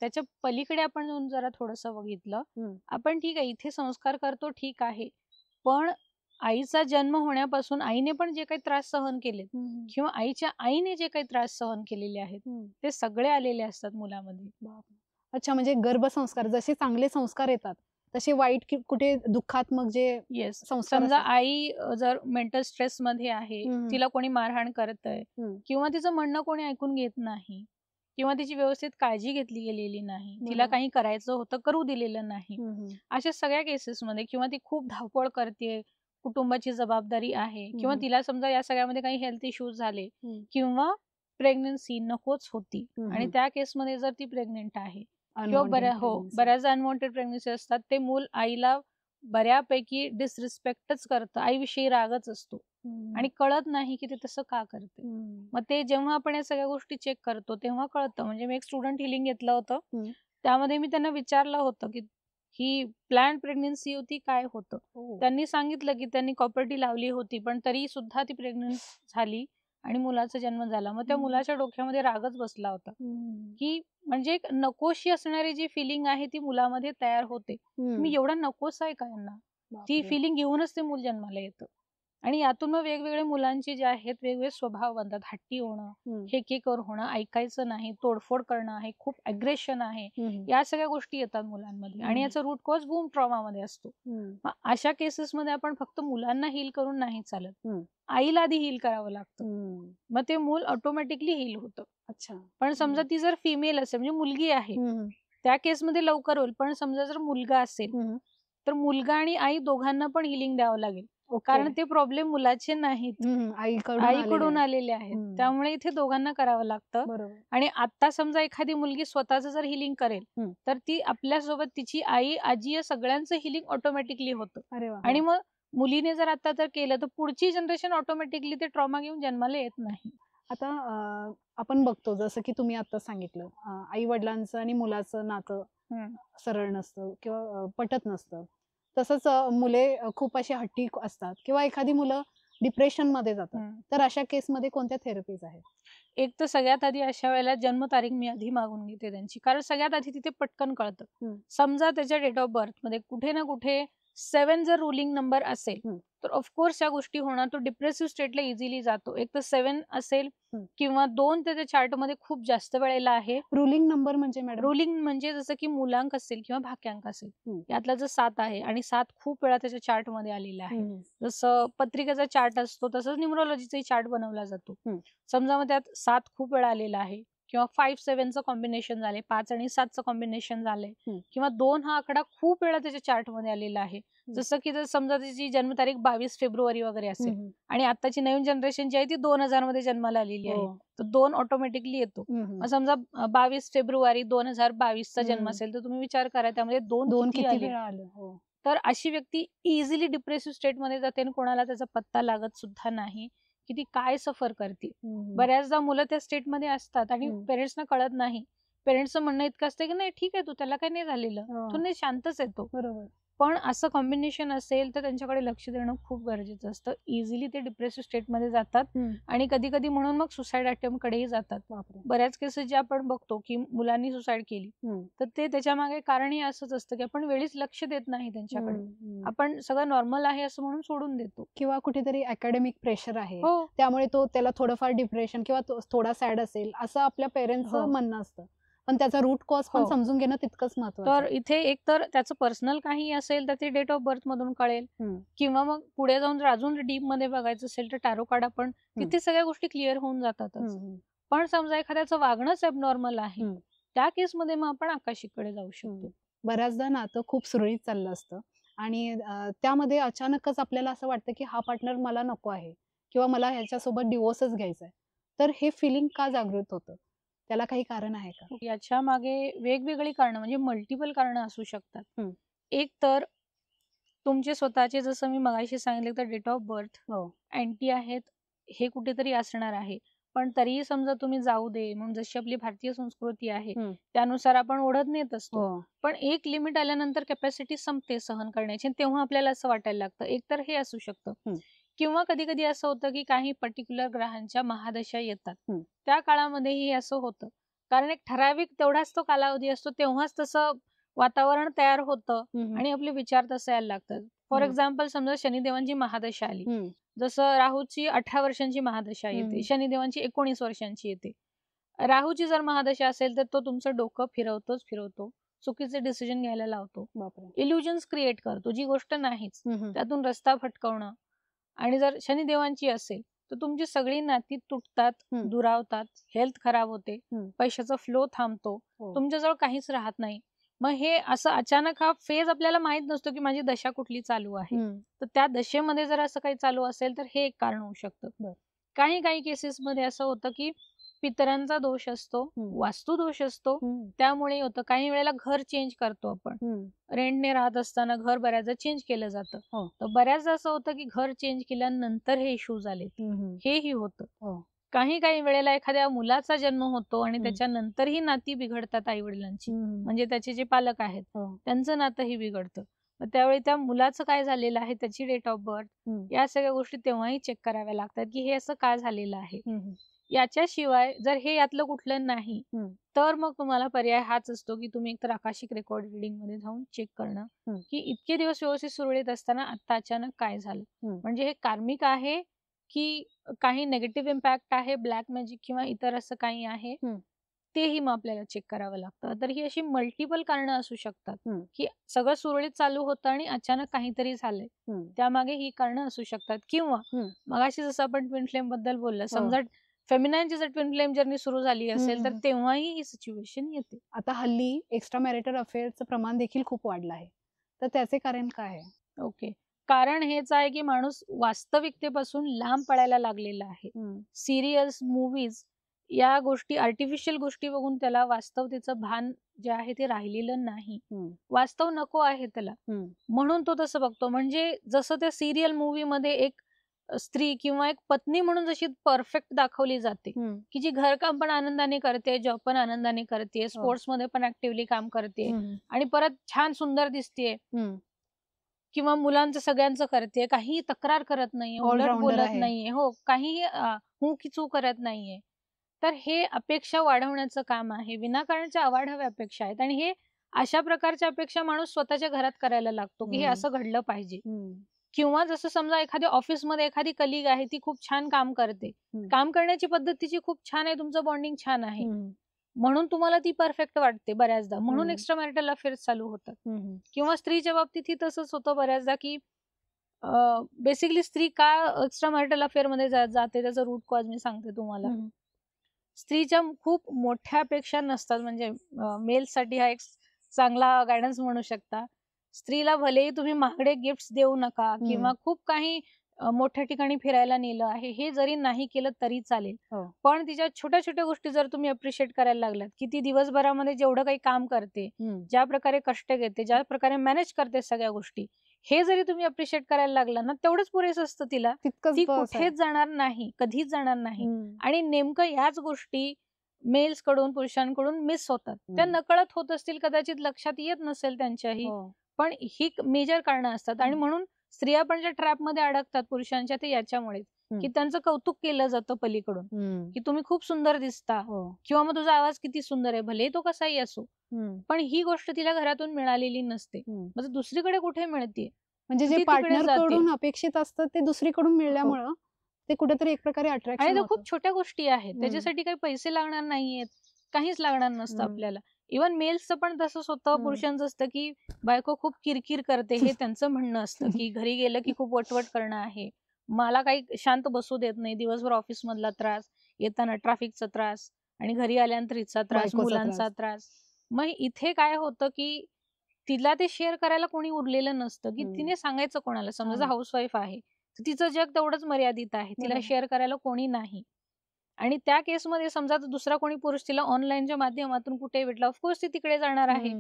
त्याच्या पलीकडे आपण जाऊन जरा थोडंसं बघितलं, आपण ठीक आहे इथे संस्कार करतो ठीक आहे, पण आईचा जन्म होण्यापासून आईने पण जे काही त्रास सहन केलेत किंवा आईच्या आईने जे काही त्रास सहन केलेले आहेत ते सगळे आलेले असतात मुलामध्ये. अच्छा, म्हणजे गर्भसंस्कार जसे चांगले संस्कार येतात तसे वाईट कुठे दुःखात्मक जे येस, संस्कार समजा असतात. आई जर मेंटल स्ट्रेस मध्ये आहे, तिला कोणी मारहाण करतंय किंवा तिचं म्हणणं कोणी ऐकून घेत नाही किंवा तिची व्यवस्थित काळजी घेतली गेलेली नाही, तिला काही करायचं होतं करू दिलेलं नाही, अशा सगळ्या केसेसमध्ये किंवा ती खूप धावपळ करते, कुटुंबाची जबाबदारी आहे किंवा तिला समजा या सगळ्यामध्ये काही हेल्थ इश्यूज झाले किंवा प्रेग्नन्सी नकोच होती आणि त्या केसमध्ये जर ती प्रेग्नेंट आहे किंवा बऱ्याच अनवॉन्टेड प्रेग्नन्सी असतात, ते मूल आईला बऱ्यापैकी डिसरिस्पेक्टच करतं, आईविषयी रागच असतो आणि कळत नाही की ते तसं का करते. मग ते जेव्हा आपण या सगळ्या गोष्टी चेक करतो तेव्हा कळतं. म्हणजे मी एक स्टुडंट हिलिंग घेतलं होतं, त्यामध्ये मी त्यांना विचारलं होतं की ही प्लॅन्ड प्रेग्नन्सी होती काय होतं. त्यांनी सांगितलं की त्यांनी कॉपर्टी लावली होती पण तरी सुद्धा ती प्रेग्नंट झाली आणि मुलाचा जन्म झाला. मग त्या मुलाच्या डोक्यामध्ये रागच बसला होता की म्हणजे एक नकोशी असणारी जी फिलिंग आहे ती मुलामध्ये तयार होते. मी एवढा नकोस आहे का यांना, ती फिलिंग घेऊनच ते मूल जन्माला येतं आणि यातून मग वेगवेगळे मुलांचे जे आहेत वेगवेगळे स्वभाव बनतात. हट्टी होणं, हेकेकर होणं, ऐकायचं नाही, तोडफोड करणं आहे, खूप अग्रेशन आहे, या सगळ्या गोष्टी येतात मुलांमध्ये आणि याचा रूट कॉज बूम ट्रॉमा मध्ये असतो. मग अशा केसेस मध्ये आपण फक्त मुलांना हील करून नाही चालत, आईला आधी हील करावं लागतं, मग ते मूल ऑटोमॅटिकली हील होतं. अच्छा, पण समजा ती जर फिमेल असेल म्हणजे मुलगी आहे त्या केसमध्ये लवकर होईल, पण समजा जर मुलगा असेल तर मुलगा आणि आई दोघांना पण हिलिंग द्यावं लागेल, कारण ते प्रॉब्लेम मुलाचे नाहीत, आईकडून आलेले आहेत. त्यामुळे इथे दोघांना करावं लागतं. आणि आता समजा एखादी मुलगी स्वतःच जर हिलिंग करेल तर ती आपल्यासोबत तिची आई आजी या सगळ्यांचं हिलिंग ऑटोमॅटिकली होतं आणि मग मुलीने जर आता तर केलं तर पुढची जनरेशन ऑटोमॅटिकली ते ट्रॉमा घेऊन जन्माला येत नाही. आता आपण बघतो जसं की तुम्ही आता सांगितलं, आई वडिलांचं आणि मुलाचं नातं सरळ नसतं किंवा पटत नसतं. तसंच मुले खूप अशी हट्टी असतात किंवा एखादी मुलं डिप्रेशन मध्ये जातात. तर अशा केसमध्ये कोणत्या थेरपीज आहेत? एक तर सगळ्यात आधी अशा वेळेला जन्मतारीख मी आधी मागून घेते त्यांची, कारण सगळ्यात आधी तिथे पटकन कळतं. समजा त्याच्या डेट ऑफ बर्थ मध्ये कुठे ना कुठे 7 जर रुलिंग नंबर असेल तर ऑफकोर्स या गोष्टी होणार, तो डिप्रेसिव्ह स्टेटला इझिली जातो. एक तर 7 असेल किंवा 2 त्याच्या चार्ट मध्ये खूप जास्त वेळेला आहे. रुलिंग नंबर म्हणजे मॅडम? रुलिंग म्हणजे जसं की मूलांक असेल किंवा भाग्यांक असेल, यातला जर 7 आहे आणि 7 खूप वेळा त्याच्या चार्ट मध्ये आलेला आहे, जसं पत्रिकेचा चार्ट असतो तसंच न्यूमरोलॉजीचा चार्ट बनवला जातो. समजा मग त्यात 7 खूप वेळा आलेला आहे किंवा 5-7चं कॉम्बिनेशन झाले, 5 आणि 7चं कॉम्बिनेशन झालंय किंवा 2 हा आकडा खूप वेळा त्याच्या चार्ट मध्ये आलेला आहे. जसं की जर समजा त्याची जन्मतारीख 22 फेब्रुवारी वगैरे असेल आणि आताची नवीन जनरेशन जी आहे ती 2000 मध्ये जन्माला आलेली आहे, तर 2 ऑटोमॅटिकली येतो. मग समजा 22 फेब्रुवारी 2022चा जन्म असेल तर तुम्ही विचार करा त्यामध्ये 2 किती आले. तर अशी व्यक्ती इझिली डिप्रेसिव्ह स्टेट मध्ये जाते आणि कोणाला त्याचा पत्ता लागत सुद्धा नाही की ती काय सफर करते. बऱ्याचदा मुलं त्या स्टेट मध्ये असतात आणि पेरेंट्सना कळत नाही. पेरेंट्सचं म्हणणं इतकं असतं की नाही ठीक आहे तू त्याला काही नाही झालेलं, तू नाही शांतच येतो. पण असं कॉम्बिनेशन असेल तर त्यांच्याकडे लक्ष देणं खूप गरजेचं असतं. इझिली ते डिप्रेसिव्ह स्टेट मध्ये जातात आणि कधी कधी म्हणून मग सुसाईड अटेम्प्ट कडेही जातात. बऱ्याच केसेस जे आपण बघतो की मुलांनी सुसाईड केली तर ते त्याच्या मागे कारणही असंच असतं की आपण वेळीच लक्ष देत नाही त्यांच्याकडे, आपण सगळं नॉर्मल आहे असं म्हणून सोडून देतो किंवा कुठेतरी अकॅडमिक प्रेशर आहे त्यामुळे तो त्याला थोडंफार डिप्रेशन किंवा थोडा सॅड असेल असं आपल्या पेरेंट्सचं म्हणणं असतं, पण त्याचा रूट कॉज पण समजून घेणं तितकंच महत्त्वाचं. तर इथे एक तर त्याचं पर्सनल काही असेल तर ते डेट ऑफ बर्थ मधून कळेल किंवा मग पुढे जाऊन जर अजून डीप मध्ये बघायचं असेल तर टॅरो कार्ड आपण तिथे सगळ्या गोष्टी क्लिअर होऊन जातातच. पण समजा एखाद्याचं वागणंच ॲबनॉर्मल आहे त्या केसमध्ये मग आपण आकाशिकडे जाऊ शकतो. बऱ्याचदा नातं खूप सुरळीत चाललं असतं आणि त्यामध्ये अचानकच आपल्याला असं वाटतं की हा पार्टनर मला नको आहे किंवा मला ह्याच्यासोबत डिवोर्सच घ्यायचा आहे. तर हे फिलिंग का जागृत होतं, त्याला काही कारण आहे का? याच्या मागे वेगवेगळी कारणं म्हणजे मल्टिपल कारणं असू शकतात. एक तर तुमचे स्वतःचे, जसं मी मगाशी सांगितलं तर डेट ऑफ बर्थ अँटी आहेत हे कुठेतरी असणार आहे, पण तरीही समजा तुम्ही जाऊ दे म्हणून जशी आपली भारतीय संस्कृती आहे त्यानुसार आपण ओढत नेत असतो, पण एक लिमिट आल्यानंतर कॅपॅसिटी संपते सहन करण्याची तेव्हा आपल्याला असं वाटायला लागतं. एक तर हे असू शकतं किंवा कधी कधी असं होतं की काही पर्टिक्युलर ग्रहांच्या महादशा येतात. हम्म. त्या काळामध्येही असं होतं, कारण एक ठराविक तेवढाच तो कालावधी असतो, तेव्हाच तसं वातावरण तयार होतं आणि आपले विचार तसे यायला लागतात. फॉर हम्म. एक्झाम्पल, समजा शनिदेवांची महादशा आली, हम्म. जसं राहूची 18 वर्षांची महादशा येते, हम्म. शनिदेवांची 19 वर्षांची येते. राहूची जर महादशा असेल तर तो तुमचं डोकं फिरवतो, चुकीचे डिसिजन घ्यायला लावतो, बापरे. इल्युजन्स क्रिएट करतो, जी गोष्ट नाहीच हम्म. त्यातून रस्ता भटकवणं. आणि जर शनिदेवांची असेल तर तुमची सगळी नाती तुटतात, हम्म. दुरावतात, हेल्थ खराब होते, हम्म. पैशाचा फ्लो थांबतो, हो. तुमच्याजवळ काहीच राहत नाही. मग हे असं अचानक हा फेज आपल्याला माहित नसतो की माझी दशा कुठली चालू आहे. हम्म. तर त्या दशेमध्ये जर असं काही चालू असेल तर हे एक कारण होऊ शकतं. बरं. काही काही केसेसमध्ये असं होतं की पितरांचा दोष असतो, वास्तू दोष असतो, त्यामुळे होतं. काही वेळेला घर चेंज करतो आपण, रेंटने राहत असताना घर बऱ्याचदा चेंज केलं जातं. हो. तर बऱ्याचदा असं होतं की घर चेंज केल्यानंतर हे इश्यूज आले, हेही होतं. हो. काही काही वेळेला एखाद्या मुलाचा जन्म होतो आणि हम्म. त्याच्यानंतरही नाती बिघडतात आई वडिलांची, हम्म. म्हणजे त्याचे जे पालक आहेत हो. त्यांचं नातंही बिघडतं. मग त्यावेळी त्या मुलाचं काय झालेलं आहे, त्याची डेट ऑफ बर्थ, या सगळ्या गोष्टी तेव्हाही चेक कराव्या लागतात की हे असं का झालेलं आहे. याच्याशिवाय जर हे यातलं कुठलं नाही तर मग तुम्हाला पर्याय हाच असतो की तुम्ही एकतर आकाशिक रेकॉर्ड रिडिंग मध्ये जाऊन चेक करणं की इतके दिवस व्यवस्थित सुरळीत असताना आता अचानक काय झालं. म्हणजे हे कार्मिक आहे की काही नेगेटिव्ह इम्पॅक्ट आहे, ब्लॅक मॅजिक किंवा इतर असं काही आहे, तेही मग आपल्याला चेक करावं लागतं. तर ही अशी मल्टिपल कारणं असू शकतात की सगळं सुरळीत चालू होतं आणि अचानक काहीतरी झालंय, त्यामागे ही कारणं असू शकतात. किंवा मगाशी जसं आपण ट्विन फ्लेम बद्दल बोललो, समजा फेमिनाईनची जर ट्विन फ्लेम जर्नी सुरू झाली असेल तर तेव्हाही ही सिच्युएशन येते. आता हल्ली एक्स्ट्रा मॅरिटल अफेअरचं प्रमाण देखील खूप वाढलं आहे, तर त्याचे कारण काय आहे? ओके, कारण हेच आहे की माणूस वास्तविकतेपासून लांब पडायला लागलेला आहे. सिरियल्स, मूवीज या गोष्टी, आर्टिफिशियल गोष्टी बघून त्याला वास्तवतेचं भान जे आहे ते राहिलेलं नाही. वास्तव नको आहे त्याला, म्हणून तो तसं बघतो. म्हणजे जसं त्या सिरियल मूवी मध्ये एक स्त्री किंवा एक पत्नी म्हणून जशी परफेक्ट दाखवली जाते की जी घरकाम पण आनंदाने करते, जॉब पण आनंदाने करते, स्पोर्ट्स मध्ये पण ऍक्टिव्हली काम करते आणि परत छान सुंदर दिसते, किंवा मुलांचं सगळ्यांचं करते, काही तक्रार करत नाहीये, उलट बोलत नाहीये, हो काही हू की चू करत नाहीये. तर हे अपेक्षा वाढवण्याचं काम आहे. विनाकारणच्या अवाढव्य अपेक्षा आहेत आणि हे अशा प्रकारच्या अपेक्षा माणूस स्वतःच्या घरात करायला लागतो की हे असं घडलं पाहिजे. किंवा जसं समजा एखाद्या ऑफिसमध्ये एखादी कलिग आहे, ती खूप छान काम करते, काम करण्याची पद्धत तिची खूप छान आहे, तुमचं बॉन्डिंग छान आहे, म्हणून तुम्हाला ती परफेक्ट वाटते बऱ्याचदा, म्हणून एक्स्ट्रा मॅरिटल अफेअर्स चालू होतात. किंवा स्त्रीच्या बाबतीतही तसंच होतं बऱ्याचदा की बेसिकली स्त्री का एक्स्ट्रा मॅरिटल अफेअर मध्ये जाते, त्याचा रूट कॉज मी सांगते तुम्हाला. स्त्रीच्या खूप मोठ्या अपेक्षा नसतात, म्हणजे मेल्ससाठी हा एक चांगला गायडन्स म्हणू शकता. स्त्रीला भलेही तुम्ही महागडे गिफ्ट्स देऊ नका किंवा खूप काही मोठ्या ठिकाणी फिरायला नेलं आहे, हे जरी नाही केलं तरी चालेल, पण तिच्या छोट्या छोट्या गोष्टी जर तुम्ही अप्रिशिएट करायला लागलात की ती दिवसभरामध्ये जेवढं काही काम करते, ज्या प्रकारे कष्ट घेते, ज्या प्रकारे मॅनेज करते सगळ्या गोष्टी, हे जरी तुम्ही अप्रिशिएट करायला लागला ना, तेवढंच पुरेसं असतं तिला. ती कुठेच जाणार नाही, कधीच जाणार नाही. आणि नेमकं ह्याच गोष्टी मेल्स कडून, पुरुषांकडून मिस होतात. त्या नकळत होत असतील, कदाचित लक्षात येत नसेल त्यांच्याही, पण ही मेजर कारणं असतात. आणि म्हणून स्त्रिया पण ज्या ट्रॅप मध्ये अडकतात पुरुषांच्या, ते याच्यामुळे की त्यांचं कौतुक केलं जातं पलीकडून की तुम्ही खूप सुंदर दिसता, किंवा मग तुझा आवाज किती सुंदर आहे, भले तो कसाही असो, पण ही गोष्ट तिला घरातून मिळालेली नसते, मग दुसरीकडे कुठे मिळते. म्हणजे जे पार्टनर कडून अपेक्षित असतं ते दुसरीकडून मिळाल्यामुळं ते कुठेतरी एक प्रकारे अट्रॅक्शन. आणि खूप छोट्या गोष्टी आहेत, त्याच्यासाठी काही पैसे लागणार नाहीयेत, काहीच लागणार नसतं आपल्याला. इव्हन मेल्सचं पण तसंच होतं, पुरुषांचं असतं की बायको खूप किरकिर करते, हे त्यांचं म्हणणं असतं की घरी गेलं की खूप वटवट करणं आहे, मला काही शांत बसू देत नाही, दिवसभर ऑफिस मधला त्रास, येताना ट्रॅफिकचा त्रास, आणि घरी आल्यानंतर हिचा त्रास, मुलांचा त्रास. मग इथे काय होतं की तिला ते शेअर करायला कोणी उरलेलं नसतं की तिने सांगायचं कोणाला. समजा हाऊसवाईफ आहे, तिचं जग तेवढंच मर्यादित आहे, तिला शेअर करायला कोणी नाही. आणि त्या केसमध्ये समजा दुसरा कोणी पुरुष तिला ऑनलाईनच्या माध्यमातून कुठे भेटला, ऑफकोर्स ती तिकडे जाणार आहे.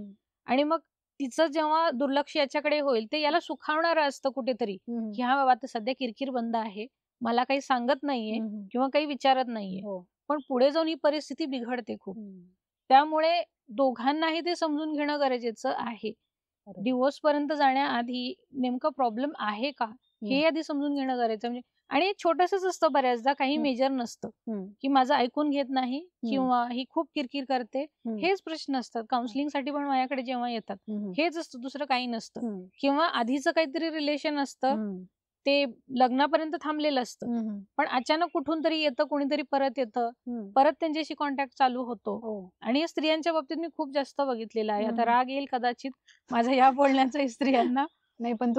आणि मग तिचं जेव्हा दुर्लक्ष याच्याकडे होईल, ते याला सुखावणारं असतं कुठेतरी की हा बाबा आता सध्या किरकिर बंद आहे, मला काही सांगत नाहीये किंवा काही विचारत नाहीये, पण पुढे जाऊन ही परिस्थिती बिघडते खूप. त्यामुळे दोघांनाही ते समजून घेणं गरजेचं आहे. डिवोर्स पर्यंत जाण्याआधी नेमका प्रॉब्लेम आहे का हे आधी समजून घेणं गरजेचं म्हणजे आणि छोटंसंच असतं बऱ्याचदा, काही मेजर नसतं की माझं ऐकून घेत नाही किंवा ही खूप किरकिर करते. हेच प्रश्न असतात काउन्सिलिंगसाठी पण माझ्याकडे जेव्हा येतात. हेच असतं, दुसरं काही नसतं. किंवा आधीचं काहीतरी रिलेशन असतं, ते लग्नापर्यंत थांबलेलं असतं, पण अचानक कुठून तरी येतं, कोणीतरी परत येतं, परत त्यांच्याशी कॉन्टॅक्ट चालू होतो. आणि स्त्रियांच्या बाबतीत मी खूप जास्त बघितलेलं आहे. आता राग येईल कदाचित माझा या बोलण्याचा स्त्रियांना, नाही पण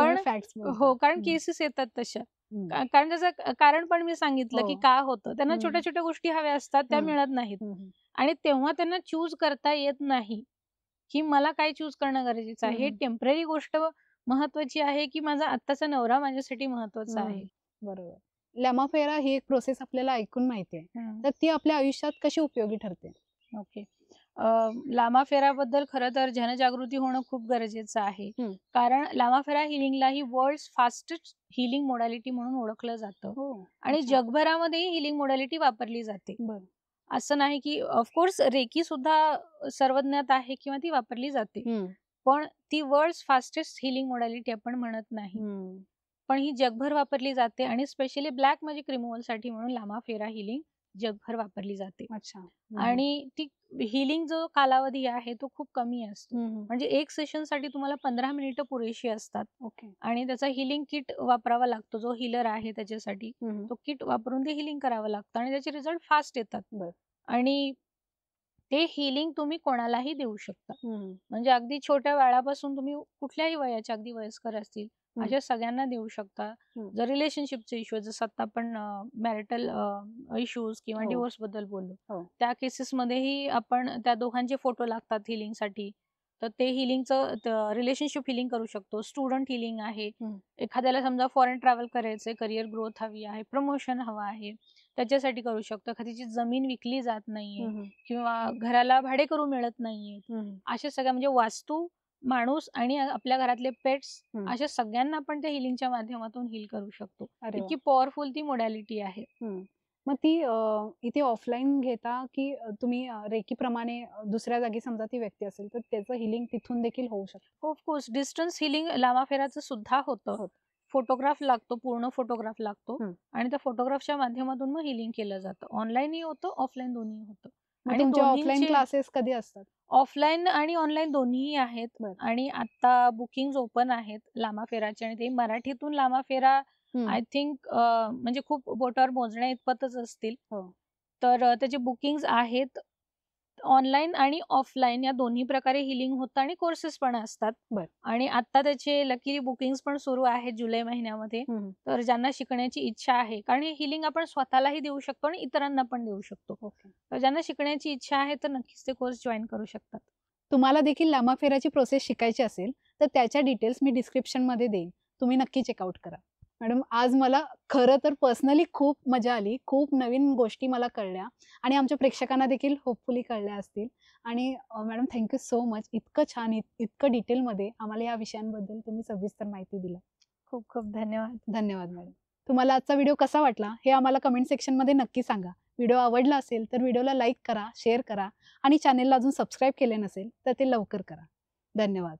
हो, कारण केसेस येतात तशा. कारण त्याचं कारण पण मी सांगितलं की का होतं. त्यांना छोट्या छोट्या गोष्टी हव्या असतात, त्या मिळत नाहीत आणि तेव्हा त्यांना चूज करता येत नाही की मला काय चूज करणं गरजेचं आहे. हे टेम्पररी गोष्ट महत्वाची आहे की माझा आत्ताचा नवरा माझ्यासाठी महत्वाचा आहे. बरोबर. लॅमाफेरा ही एक प्रोसेस आपल्याला ऐकून माहिती आहे, तर ती आपल्या आयुष्यात कशी उपयोगी ठरते? ओके. लामाफेराबद्दल खरं तर जनजागृती होणं खूप गरजेचं आहे. कारण लामाफेरा हिलिंगला ही वर्ल्ड फास्टेस्ट हिलिंग मोडॅलिटी म्हणून ओळखलं जातं आणि जगभरामध्येही हिलिंग मोडॅलिटी वापरली जाते. असं नाही की ऑफकोर्स रेकी सुद्धा सर्वज्ञात आहे किंवा ती वापरली जाते, पण ती वर्ल्ड फास्टेस्ट हिलिंग मोडॅलिटी आपण म्हणत नाही. पण ही जगभर वापरली जाते आणि स्पेशली ब्लॅक मॅजिक रिमूव्हल साठी म्हणून लामाफेरा हिलिंग जगभर वापरली जाते. आणि ती हिलिंग जो कालावधी आहे तो खूप कमी असतो. म्हणजे एक सेशन साठी तुम्हाला 15 मिनिटं पुरेशी असतात. आणि त्याचा हिलिंग किट वापरावा लागतो. जो हिलर आहे त्याच्यासाठी तो किट वापरून ते हिलिंग करावं लागतं आणि त्याचे रिझल्ट फास्ट येतात. आणि ते हिलिंग तुम्ही कोणालाही देऊ शकता. म्हणजे अगदी छोट्या बाळापासून तुम्ही कुठल्याही वयाच्या, अगदी वयस्कर असतील अशा सगळ्यांना देऊ शकता. जर रिलेशनशिपचे इश्यू, जसं आता आपण मॅरिटल इश्यूज किंवा डिवोर्स बद्दल बोललो, त्या केसेस मध्येही आपण त्या दोघांचे फोटो लागतात हिलिंगसाठी, तर ते हिलिंगचं रिलेशनशिप हिलिंग करू शकतो. स्टुडंट हिलिंग आहे, एखाद्याला समजा फॉरेन ट्रॅव्हल करायचंय, करिअर ग्रोथ हवी आहे, प्रमोशन हवं आहे, त्याच्यासाठी करू शकतो. एखाद्याची जमीन विकली जात नाहीये किंवा घराला भाडे करू मिळत नाहीये, अशा सगळ्या म्हणजे वास्तू, माणूस आणि आपल्या घरातले पेट्स, अशा सगळ्यांना आपण त्या हिलिंगच्या माध्यमातून हील करू शकतो. इतकी पॉवरफुल ती मोडॅलिटी आहे. मग ती इथे ऑफलाईन घेता की तुम्ही रेकी प्रमाणे दुसऱ्या जागी समजा ती व्यक्ती असेल तर त्याचं हिलिंग तिथून देखील होऊ शकतं? ऑफकोर्स डिस्टन्स हिलिंग लामाफेराचं सुद्धा होतं. फोटोग्राफ लागतो, पूर्ण फोटोग्राफ लागतो आणि त्या फोटोग्राफच्या माध्यमातून मग हिलिंग केलं जातं. ऑनलाईनही होतं, ऑफलाईन दोन्ही होतं. आणि ऑफलाईन क्लासेस कधी असतात? ऑफलाईन आणि ऑनलाईन दोन्हीही आहेत. आणि आता बुकिंग ओपन आहेत लामाफेराचे आणि ते मराठीतून लामाफेरा आय थिंक म्हणजे खूप बोटावर मोजण्या इतपतच असतील. तर त्याचे बुकिंग आहेत. ऑनलाईन आणि ऑफलाईन या दोन्ही प्रकारे हिलिंग होतं आणि कोर्सेस पण असतात. आणि आता त्याचे लकीली बुकिंग पण सुरू आहेत जुलै महिन्यामध्ये. तर ज्यांना शिकण्याची इच्छा आहे, कारण हे हिलिंग आपण स्वतःलाही देऊ शकतो आणि इतरांना पण देऊ शकतो, तर ज्यांना शिकण्याची इच्छा आहे तर नक्कीच ते कोर्स जॉईन करू शकतात. तुम्हाला देखील लामाफेराची प्रोसेस शिकायची असेल तर त्याच्या डिटेल्स मी डिस्क्रिप्शन मध्ये देईन, तुम्ही नक्की चेकआउट करा. मॅडम, आज मला खरं तर पर्सनली खूप मजा आली. खूप नवीन गोष्टी मला कळल्या आणि आमच्या प्रेक्षकांना देखील होपफुली कळल्या असतील. आणि मॅडम, थँक्यू सो मच. इतकं छान, इतकं डिटेलमध्ये आम्हाला या विषयांबद्दल तुम्ही सविस्तर माहिती दिली. खूप खूप धन्यवाद. धन्यवाद मॅडम. तुम्हाला आजचा व्हिडिओ कसा वाटला हे आम्हाला कमेंट सेक्शनमध्ये नक्की सांगा. व्हिडिओ आवडला असेल तर व्हिडिओला लाईक करा, शेअर करा आणि चॅनेलला अजून सबस्क्राईब केले नसेल तर ते लवकर करा. धन्यवाद.